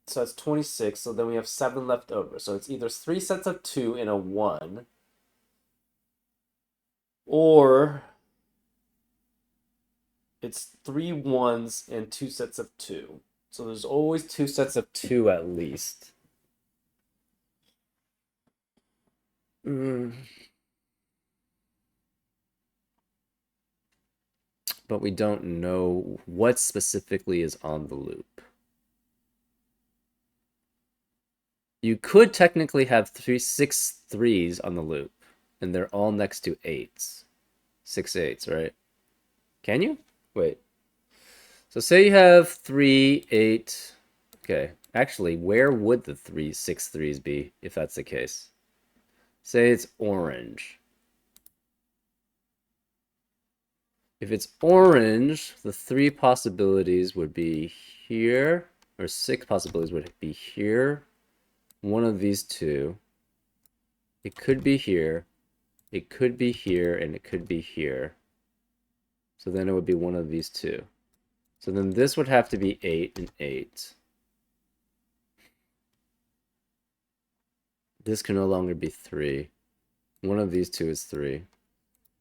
So that's 26. So then we have 7 left over. So it's either 3 sets of 2 and a 1. Or it's 3 1s and 2 sets of 2. So there's always 2 sets of 2 at least. But we don't know what specifically is on the loop. You could technically have 6 3s on the loop, and they're all next to 8s. 6 8s, right? Can you? Wait. So say you have 3 8. Okay. Actually, where would the 6 3s be if that's the case? Say it's orange. If it's orange, the 3 possibilities would be here, or 6 possibilities would be here, one of these two. It could be here, it could be here, and it could be here. So then it would be one of these two. So then this would have to be 8 and 8. This can no longer be 3. One of these two is 3.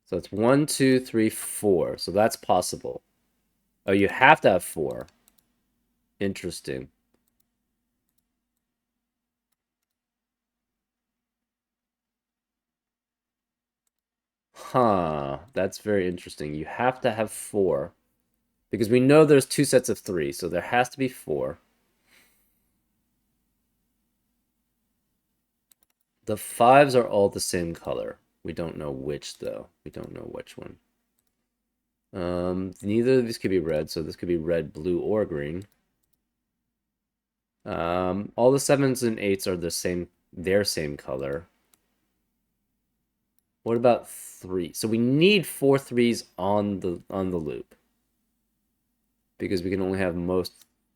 So it's 1, 2, 3, 4. So that's possible. Oh, you have to have 4. Interesting. Huh. That's very interesting. You have to have 4. Because we know there's 2 sets of 3, so there has to be 4. The 5s are all the same color. We don't know which, though. We don't know which one. Neither of these could be red, so this could be red, blue, or green. All the 7s and 8s are their same color. What about 3? So we need 4 3s on the loop. Because we can only have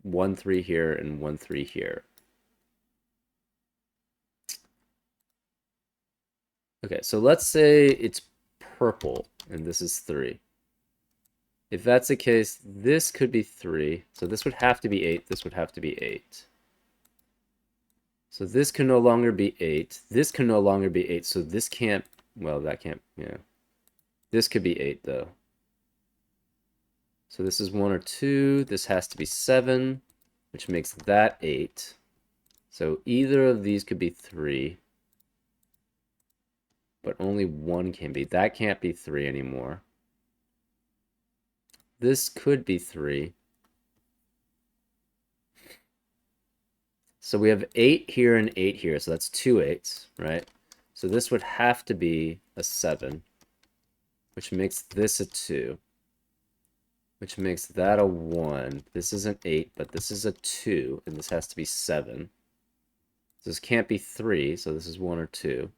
1 3 here and 1 3 here. Okay, so let's say it's purple and this is 3. If that's the case, this could be 3. So this would have to be 8. This would have to be 8. So this can no longer be 8. This can no longer be 8. So this can't, well, that can't, yeah. This could be 8, though. So this is 1 or 2. This has to be 7, which makes that 8. So either of these could be 3. but only 1 can be. That can't be 3 anymore. This could be 3. So we have 8 here and 8 here, so that's 2 8s, right? So this would have to be a 7, which makes this a 2, which makes that a 1. This is an 8, but this is a 2, and this has to be 7. This can't be 3, so this is 1 or 2.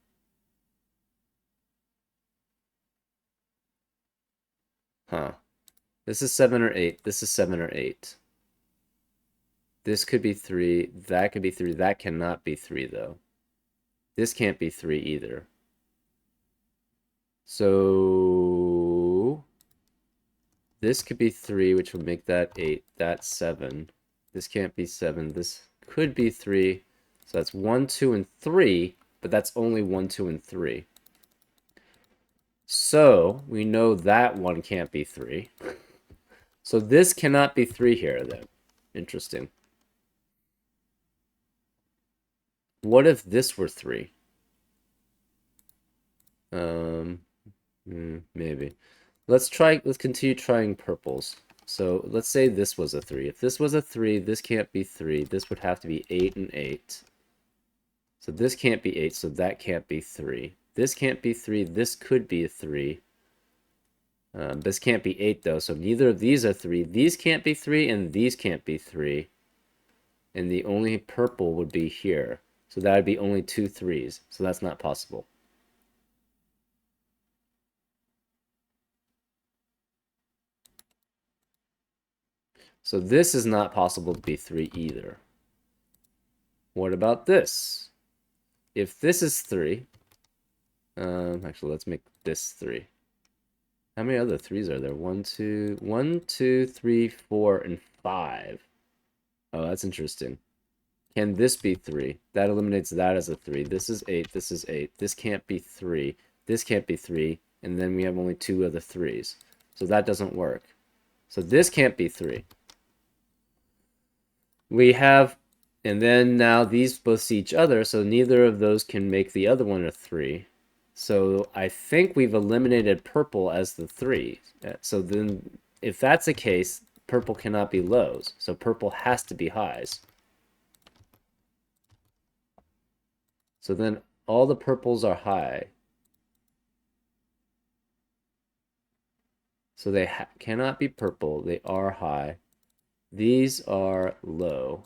Huh. This is 7 or 8. This is 7 or 8. This could be 3. That could be 3. That cannot be 3, though. This can't be 3 either. So this could be 3, which would make that 8. That's 7. This can't be 7. This could be 3. So that's 1, 2, and 3, but that's only 1, 2, and 3. So we know that one can't be 3. So this cannot be 3 here, then. Interesting. What if this were 3? Maybe. Let's continue trying purples. So let's say this was a 3. If this was a 3, this can't be 3. This would have to be 8 and 8. So this can't be 8, so that can't be 3. This can't be 3. This could be a 3. This can't be 8, though, so neither of these are 3. These can't be 3, and these can't be 3. And the only purple would be here. So that would be only 2 3s. So that's not possible. So this is not possible to be 3 either. What about this? If this is 3, actually, let's make this 3. How many other 3s are there? 1, 2, 3, 4, and 5. Oh, that's interesting. Can this be 3? That eliminates that as a 3. This is 8, this is 8. This can't be 3. This can't be 3. And then we have only 2 other 3s. So that doesn't work. So this can't be 3. We have, and then now these both see each other, so neither of those can make the other one a 3. So I think we've eliminated purple as the 3. So then, if that's the case, purple cannot be lows. So purple has to be highs. So then all the purples are high. So they cannot be purple. They are high. These are low.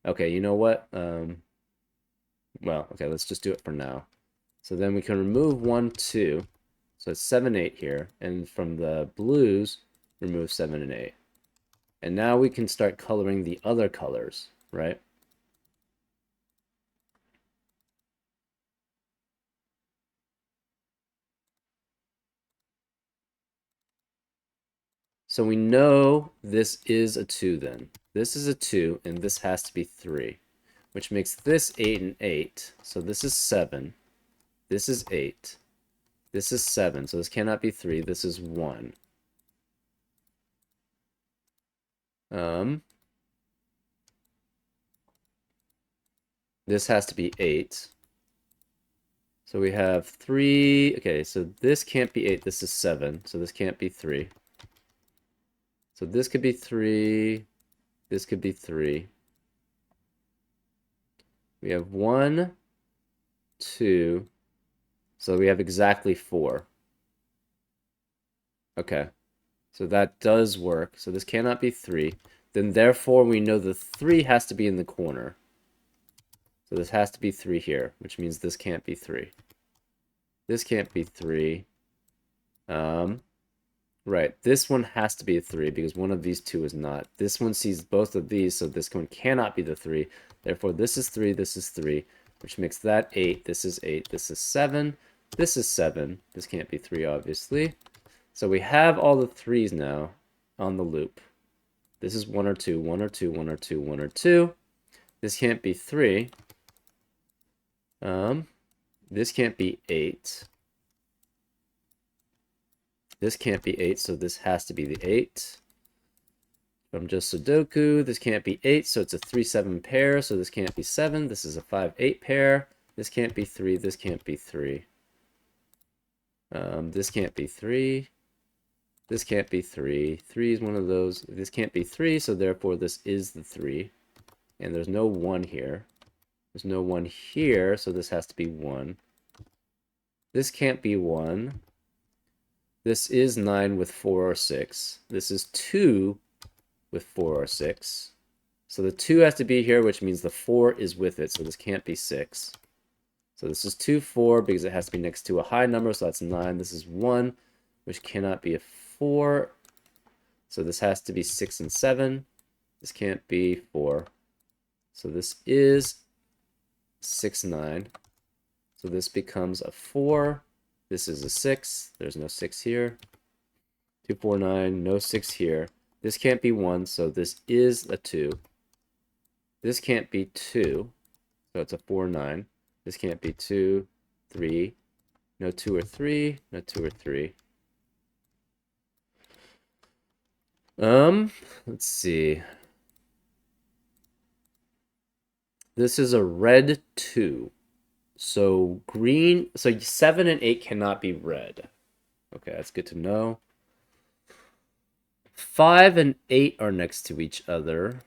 Okay, you know what? Well, okay, let's just do it for now. So then we can remove 1, 2. So it's 7, 8 here. And from the blues, remove 7 and 8. And now we can start coloring the other colors, right? So we know this is a 2 then. This is a 2, and this has to be 3, which makes this 8 and 8. So this is 7. This is 8. This is 7, so this cannot be 3. This is 1. This has to be 8. So we have 3. Okay, so this can't be 8. This is 7, so this can't be 3. So this could be 3. This could be 3. We have 1, 2. So we have exactly 4. Okay. So that does work. So this cannot be 3. Then therefore we know the 3 has to be in the corner. So this has to be 3 here, which means this can't be 3. This can't be 3. Right, this one has to be a 3 because one of these two is not. This one sees both of these, so this one cannot be the 3. Therefore, this is 3, this is 3, which makes that 8. This is 8, this is 7, this is 7. This can't be 3, obviously. So we have all the 3s now on the loop. This is 1 or 2, 1 or 2, 1 or 2, 1 or 2. This can't be 3. This can't be 8. This can't be 8, so this has to be the 8. From just Sudoku, this can't be 8, so it's a 3-7 pair, so this can't be 7. This is a 5-8 pair. This can't be 3. This can't be 3. This can't be 3. This can't be 3. 3 is one of those. This can't be 3, so therefore this is the 3. And there's no 1 here. There's no 1 here, so this has to be 1. This can't be 1. This is 9 with 4 or 6. This is 2 with 4 or 6. So the 2 has to be here, which means the 4 is with it, so this can't be 6. So this is 2, 4, because it has to be next to a high number, so that's 9. This is 1, which cannot be a 4. So this has to be 6 and 7. This can't be 4. So this is 6, 9. So this becomes a 4. This is a 6. There's no 6 here. 2, 4, 9. No 6 here. This can't be 1, so this is a 2. This can't be 2, so it's a 4, 9. This can't be 2, 3. No 2 or 3. No 2 or 3. Let's see. This is a red 2. So green, so 7 and 8 cannot be red. Okay, that's good to know. 5 and 8 are next to each other.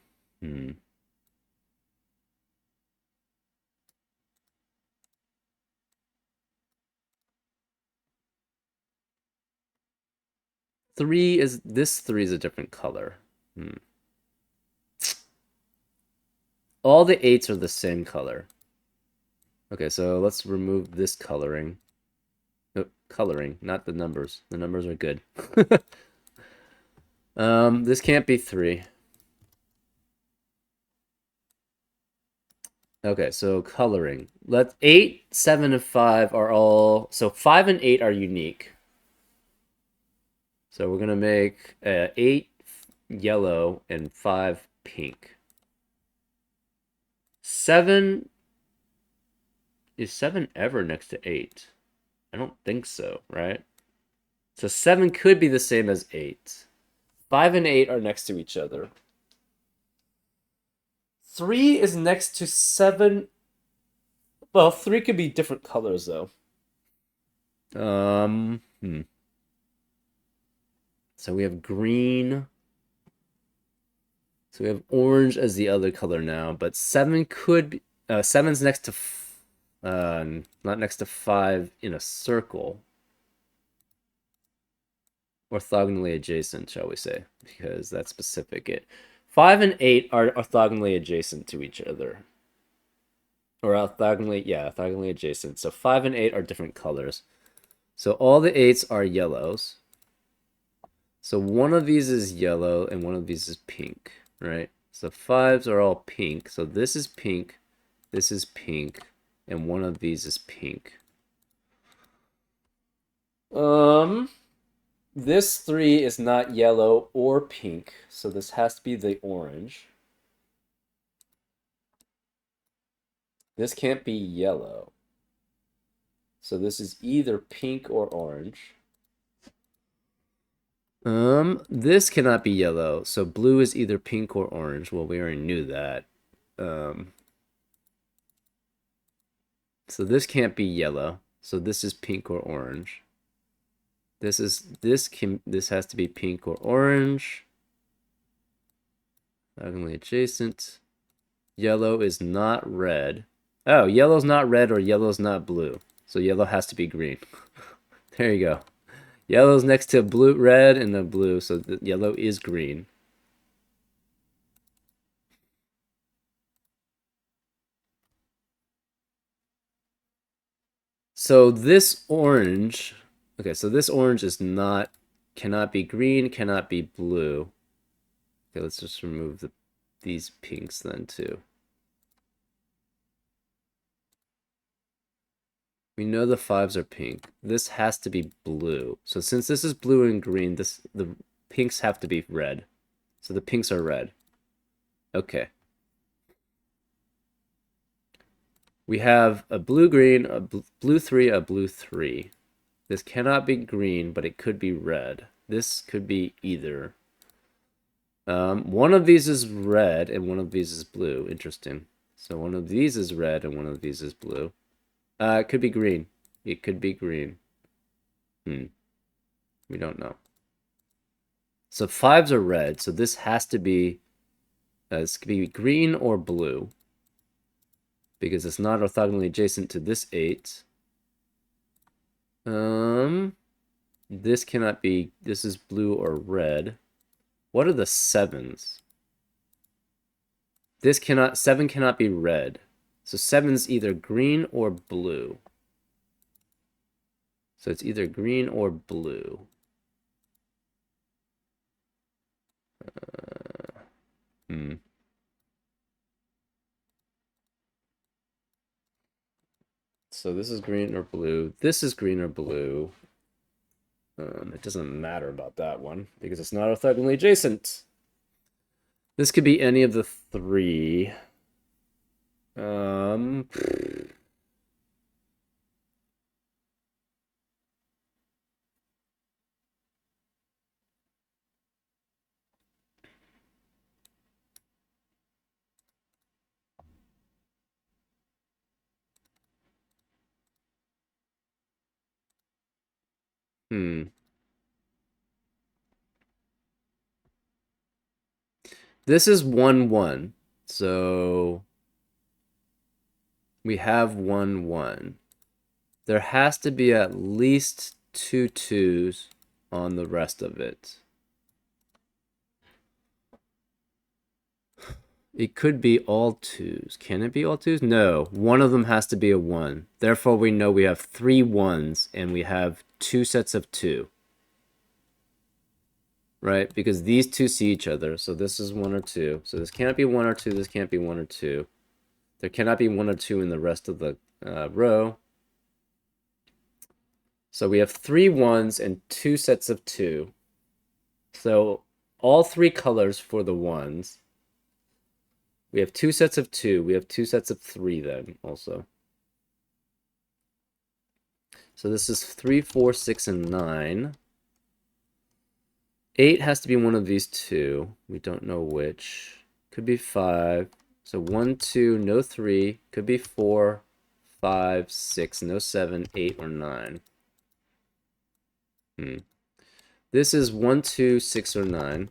3 is, this 3 is a different color. All the 8s are the same color. Okay, so let's remove this coloring. Nope, coloring, not the numbers. The numbers are good. This can't be 3. Okay, so coloring. Let 8, 7, and 5 are all... So 5 and 8 are unique. So we're going to make 8 yellow and 5 pink. 7... Is 7 ever next to 8? I don't think so, right? So 7 could be the same as 8. 5 and 8 are next to each other. 3 is next to 7. Well, 3 could be different colors, though. So we have green. So we have orange as the other color now, but 7 could be... 7's next to... not next to 5 in a circle. Orthogonally adjacent, shall we say, because that's specific. 5 and 8 are orthogonally adjacent to each other. Or orthogonally adjacent. So 5 and 8 are different colors. So all the 8s are yellows. So one of these is yellow and one of these is pink, right? So 5s are all pink. So this is pink, this is pink, and one of these is pink. This 3 is not yellow or pink, so this has to be the orange. This can't be yellow. So this is either pink or orange. This cannot be yellow, so blue is either pink or orange. Well, we already knew that. So this can't be yellow, so this is pink or orange. This has to be pink or orange. Diagonally adjacent. Yellow is not red. Oh, yellow's not red or yellow's not blue. So yellow has to be green. There you go. Yellow's next to blue, red, and the blue, so the yellow is green. So this orange, okay, so this orange is not, cannot be green, cannot be blue. Okay, let's just remove these pinks then too. We know the 5s are pink. This has to be blue. So since this is blue and green, the pinks have to be red. So the pinks are red. Okay. We have a blue-green, a blue-3, a blue-3. This cannot be green, but it could be red. This could be either. One of these is red and one of these is blue. Interesting. So one of these is red and one of these is blue. It could be green. It could be green. We don't know. So fives are red, so this has to be this could be green or blue because it's not orthogonally adjacent to this 8. This cannot be. This is blue or red. What are the 7s? This cannot. 7 cannot be red. So 7's either green or blue. So it's either green or blue. Hmm. So this is green or blue. This is green or blue. It doesn't matter about that one because it's not orthogonally adjacent. This could be any of the 3. This is 1, 1. So we have 1, 1. There has to be at least 2 2s on the rest of it. It could be all 2s. Can it be all 2s? No. One of them has to be a 1. Therefore, we know we have 3 1s and we have 2 sets of 2. Right? Because these 2 see each other. So this is 1 or 2. So this can't be 1 or 2. This can't be 1 or 2. There cannot be 1 or 2 in the rest of the row. So we have 3 1s and 2 sets of 2. So all 3 colors for the 1s. We have 2 sets of 2. We have 2 sets of 3 then also. So this is 3, 4, 6, and 9. 8 has to be one of these 2. We don't know which. Could be 5. So 1, 2, no 3. Could be 4, 5, 6, no 7, 8, or 9. This is 1, 2, 6, or 9.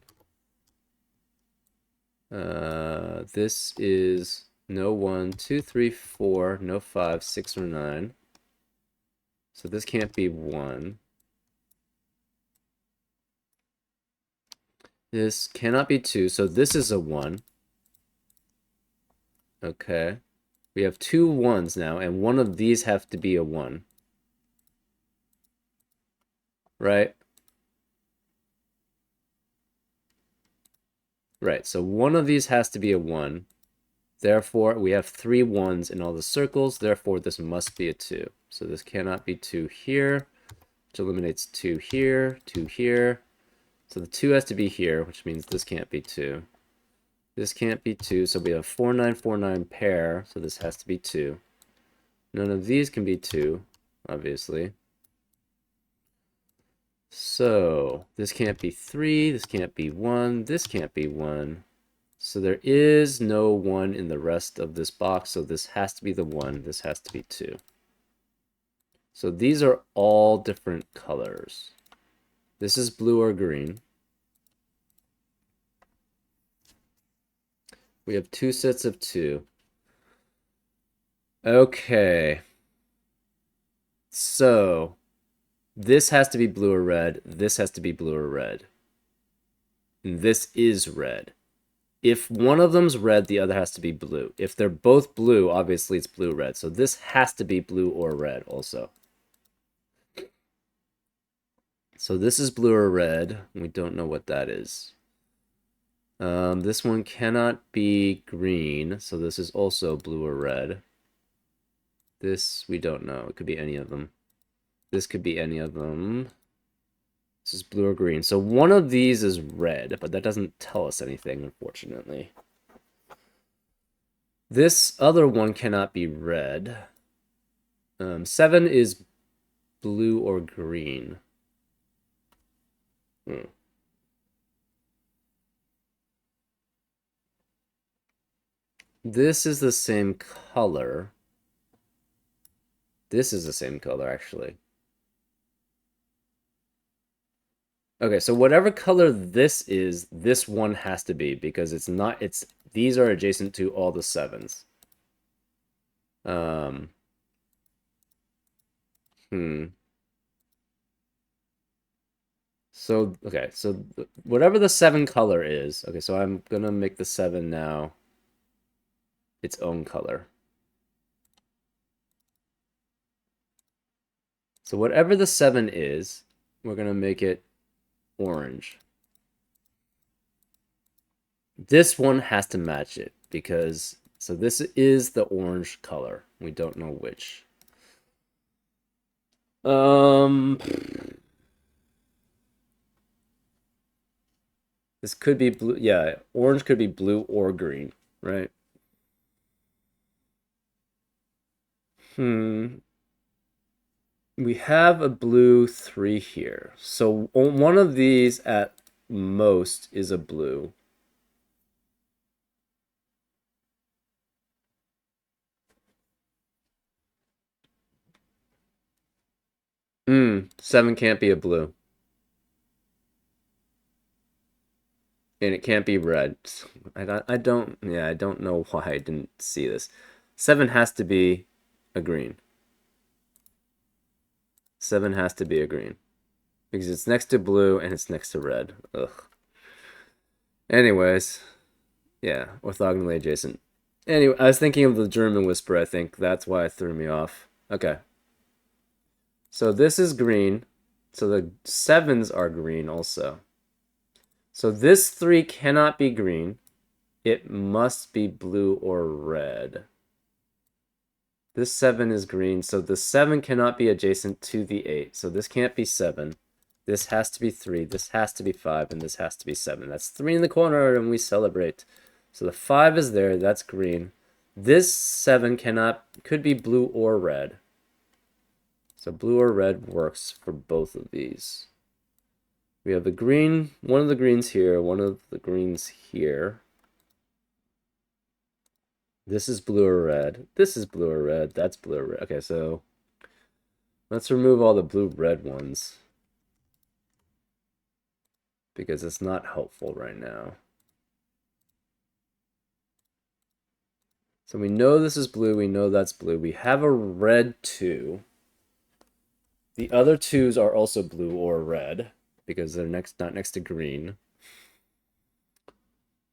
This is no 1, 2, 3, 4, no 5, 6, or 9. So this can't be 1. This cannot be 2, so this is a 1. Okay. We have 2 1s now, and one of these have to be a 1. Right? Right, so one of these has to be a 1. Therefore, we have 3 1s in all the circles. Therefore, this must be a 2. So this cannot be 2 here, which eliminates 2 here, 2 here. So the 2 has to be here, which means this can't be 2. This can't be 2, so we have 4, 9, 4, 9 pair, so this has to be 2. None of these can be 2, obviously. So this can't be 3, this can't be 1, this can't be 1. So there is no 1 in the rest of this box, so this has to be the 1, this has to be 2. So these are all different colors. This is blue or green. We have 2 sets of 2. Okay. So this has to be blue or red. This has to be blue or red. And this is red. If one of them's red, the other has to be blue. If they're both blue, obviously it's blue-red. So this has to be blue or red also. So this is blue or red. We don't know what that is. This one cannot be green, so this is also blue or red. This, we don't know. It could be any of them. This could be any of them. This is blue or green. So one of these is red, but that doesn't tell us anything, unfortunately. This other one cannot be red. 7 is blue or green. This is the same color. This is the same color, actually. Okay, so whatever color this is, this one has to be, because it's not, these are adjacent to all the sevens. Um, hmm. So, okay, so whatever the seven color is, okay, so I'm gonna make the seven now its own color. So whatever the seven is, we're gonna make it orange. This one has to match it because, so this is the orange color. We don't know which. This could be blue. Yeah, orange could be blue or green, right? We have a blue 3 here. So one of these at most is a blue. Seven can't be a blue. And it can't be red. I don't know why I didn't see this. Seven has to be a green. Seven has to be a green. Because it's next to blue and it's next to red. Ugh. Anyways, yeah, orthogonally adjacent. Anyway, I was thinking of the German whisper, I think. That's why it threw me off. Okay. So this is green. So the sevens are green also. So this 3 cannot be green. It must be blue or red. This 7 is green, so the 7 cannot be adjacent to the 8. So this can't be 7. This has to be 3. This has to be 5, and this has to be 7. That's 3 in the corner, and we celebrate. So the 5 is there. That's green. This 7 could be blue or red. So blue or red works for both of these. We have the green, one of the greens here, one of the greens here. This is blue or red. This is blue or red. That's blue or red. Okay, so let's remove all the blue-red ones because it's not helpful right now. So we know this is blue. We know that's blue. We have a red 2. The other 2s are also blue or red because they're not next to green.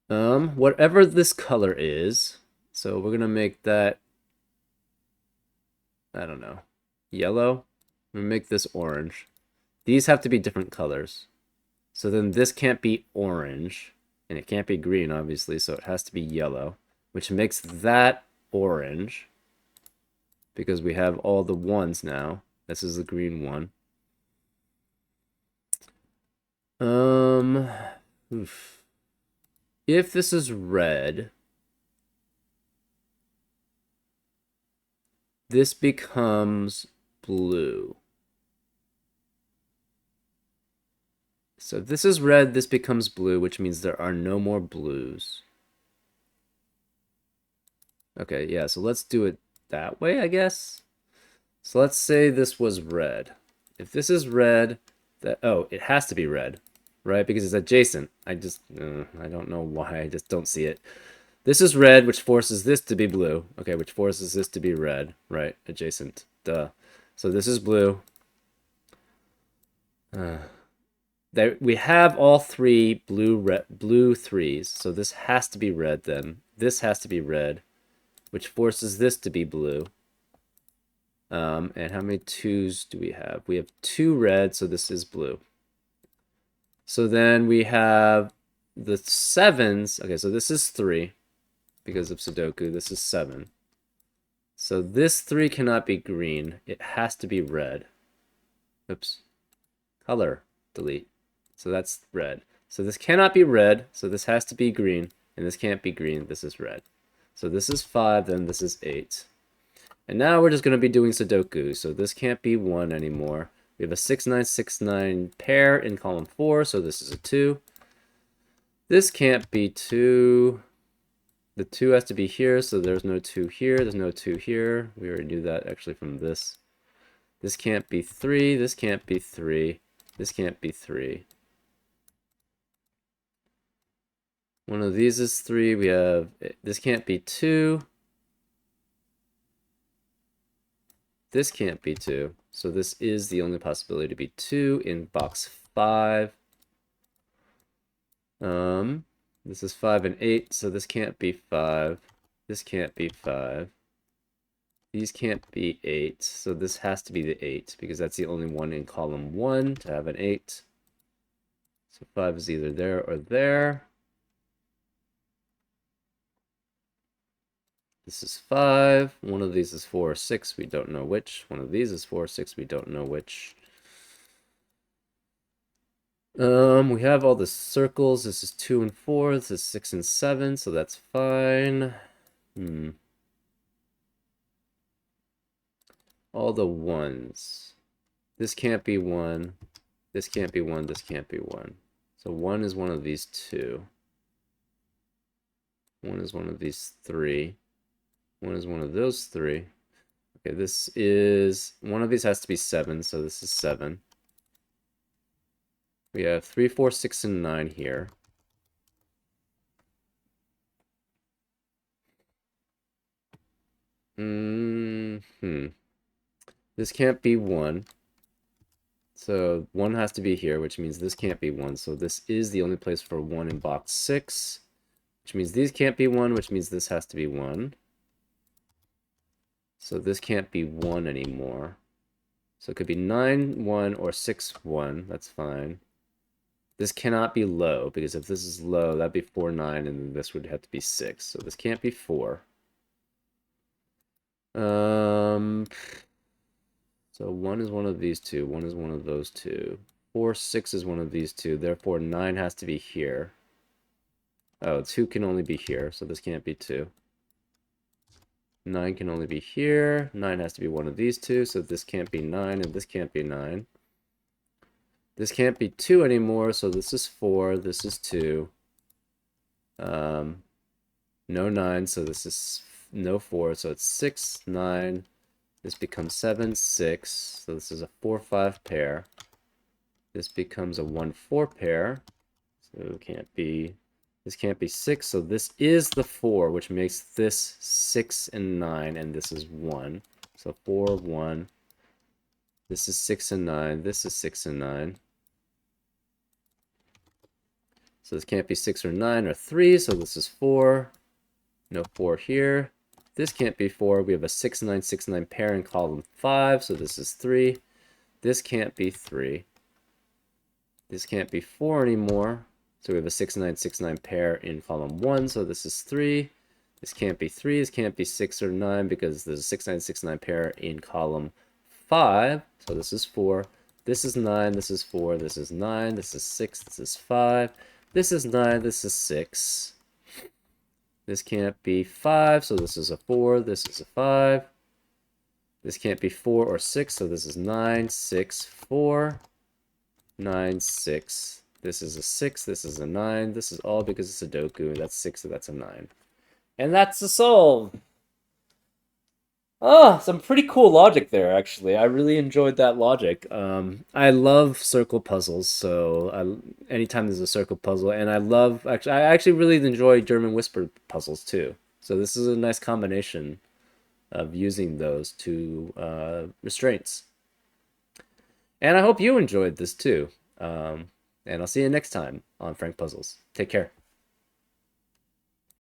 Whatever this color is, so we're gonna make that, I don't know, yellow. I'm gonna make this orange. These have to be different colors. So then this can't be orange, and it can't be green, obviously, so it has to be yellow, which makes that orange, because we have all the ones now. This is the green one. If this is red, this becomes blue. So if this is red, this becomes blue, which means there are no more blues. Okay, yeah, so let's do it that way, I guess. So let's say this was red. If this is red, it has to be red, right? Because it's adjacent. I don't know why, I just don't see it. This is red, which forces this to be blue. Okay, which forces this to be red, right? Adjacent, duh. So this is blue. We have all 3 blue 3s, so this has to be red then. This has to be red, which forces this to be blue. And how many 2s do we have? We have 2 red, so this is blue. So then we have the 7s. Okay, so this is 3 because of Sudoku. This is 7. So this 3 cannot be green. It has to be red. Oops. Color. Delete. So that's red. So this cannot be red, so this has to be green. And this can't be green. This is red. So this is 5, then this is 8. And now we're just going to be doing Sudoku. So this can't be 1 anymore. We have a 6, 9, 6, 9 pair in column 4, so this is a 2. This can't be 2. The 2 has to be here, so there's no 2 here. There's no 2 here. We already knew that actually from this. This can't be 3. This can't be 3. This can't be 3. One of these is 3. We have... This can't be 2. This can't be 2. So this is the only possibility to be 2 in box 5. This is 5 and 8, so this can't be 5. This can't be 5. These can't be 8, so this has to be the 8, because that's the only one in column 1 to have an 8. So 5 is either there or there. This is 5. One of these is 4 or 6, we don't know which. One of these is 4 or 6, we don't know which. We have all the circles. This is 2 and 4. This is 6 and 7, so that's fine. All the 1s. This can't be 1. This can't be 1. This can't be 1. So 1 is one of these 2. 1 is one of these 3. 1 is one of those 3. Okay, this is... One of these has to be 7, so this is 7. We have 3, 4, 6, and 9 here. This can't be 1. So 1 has to be here, which means this can't be 1. So this is the only place for 1 in box 6. Which means these can't be 1, which means this has to be 1. So this can't be 1 anymore. So it could be 9, 1, or 6, 1. That's fine. This cannot be low, because if this is low, that'd be 4, 9, and then this would have to be 6. So this can't be 4. So 1 is one of these 2. 1 is one of those 2. 4, 6 is one of these 2. Therefore, 9 has to be here. Oh, 2 can only be here, so this can't be 2. 9 can only be here. 9 has to be one of these 2, so this can't be 9, and this can't be 9. This can't be 2 anymore, so this is 4, this is 2. No 9, so this is no 4, so it's 6, 9. This becomes 7, 6, so this is a 4, 5 pair. This becomes a 1, 4 pair, so it can't be... This can't be 6, so this is the 4, which makes this 6 and 9, and this is 1. So 4, 1. This is 6 and 9. This is 6 and 9. So this can't be 6 or 9 or 3, so this is 4. No 4 here. This can't be 4. We have a 6, 9, 6, 9 pair in column 5, so this is 3. This can't be 3. This can't be 4 anymore. So we have a 6, 9, 6, 9 pair in column 1, so this is 3. This can't be 3, this can't be 6 or 9 because there's a 6, 9, 6, 9 pair in column 5, so this is 4. This is 9, this is 4, this is 9, this is 6, this is 5. This is 9, this is 6. This can't be 5, so this is a 4, this is a 5. This can't be 4 or 6, so this is 9, 6, 4, 9, 6. This is a 6, this is a 9. This is all because it's a Sudoku. That's 6, so that's a 9. And that's the solve! Oh, some pretty cool logic there, actually. I really enjoyed that logic. I love circle puzzles, so anytime there's a circle puzzle, and I actually really enjoy German whisper puzzles, too. So this is a nice combination of using those two restraints. And I hope you enjoyed this, too. And I'll see you next time on Frank Puzzles. Take care.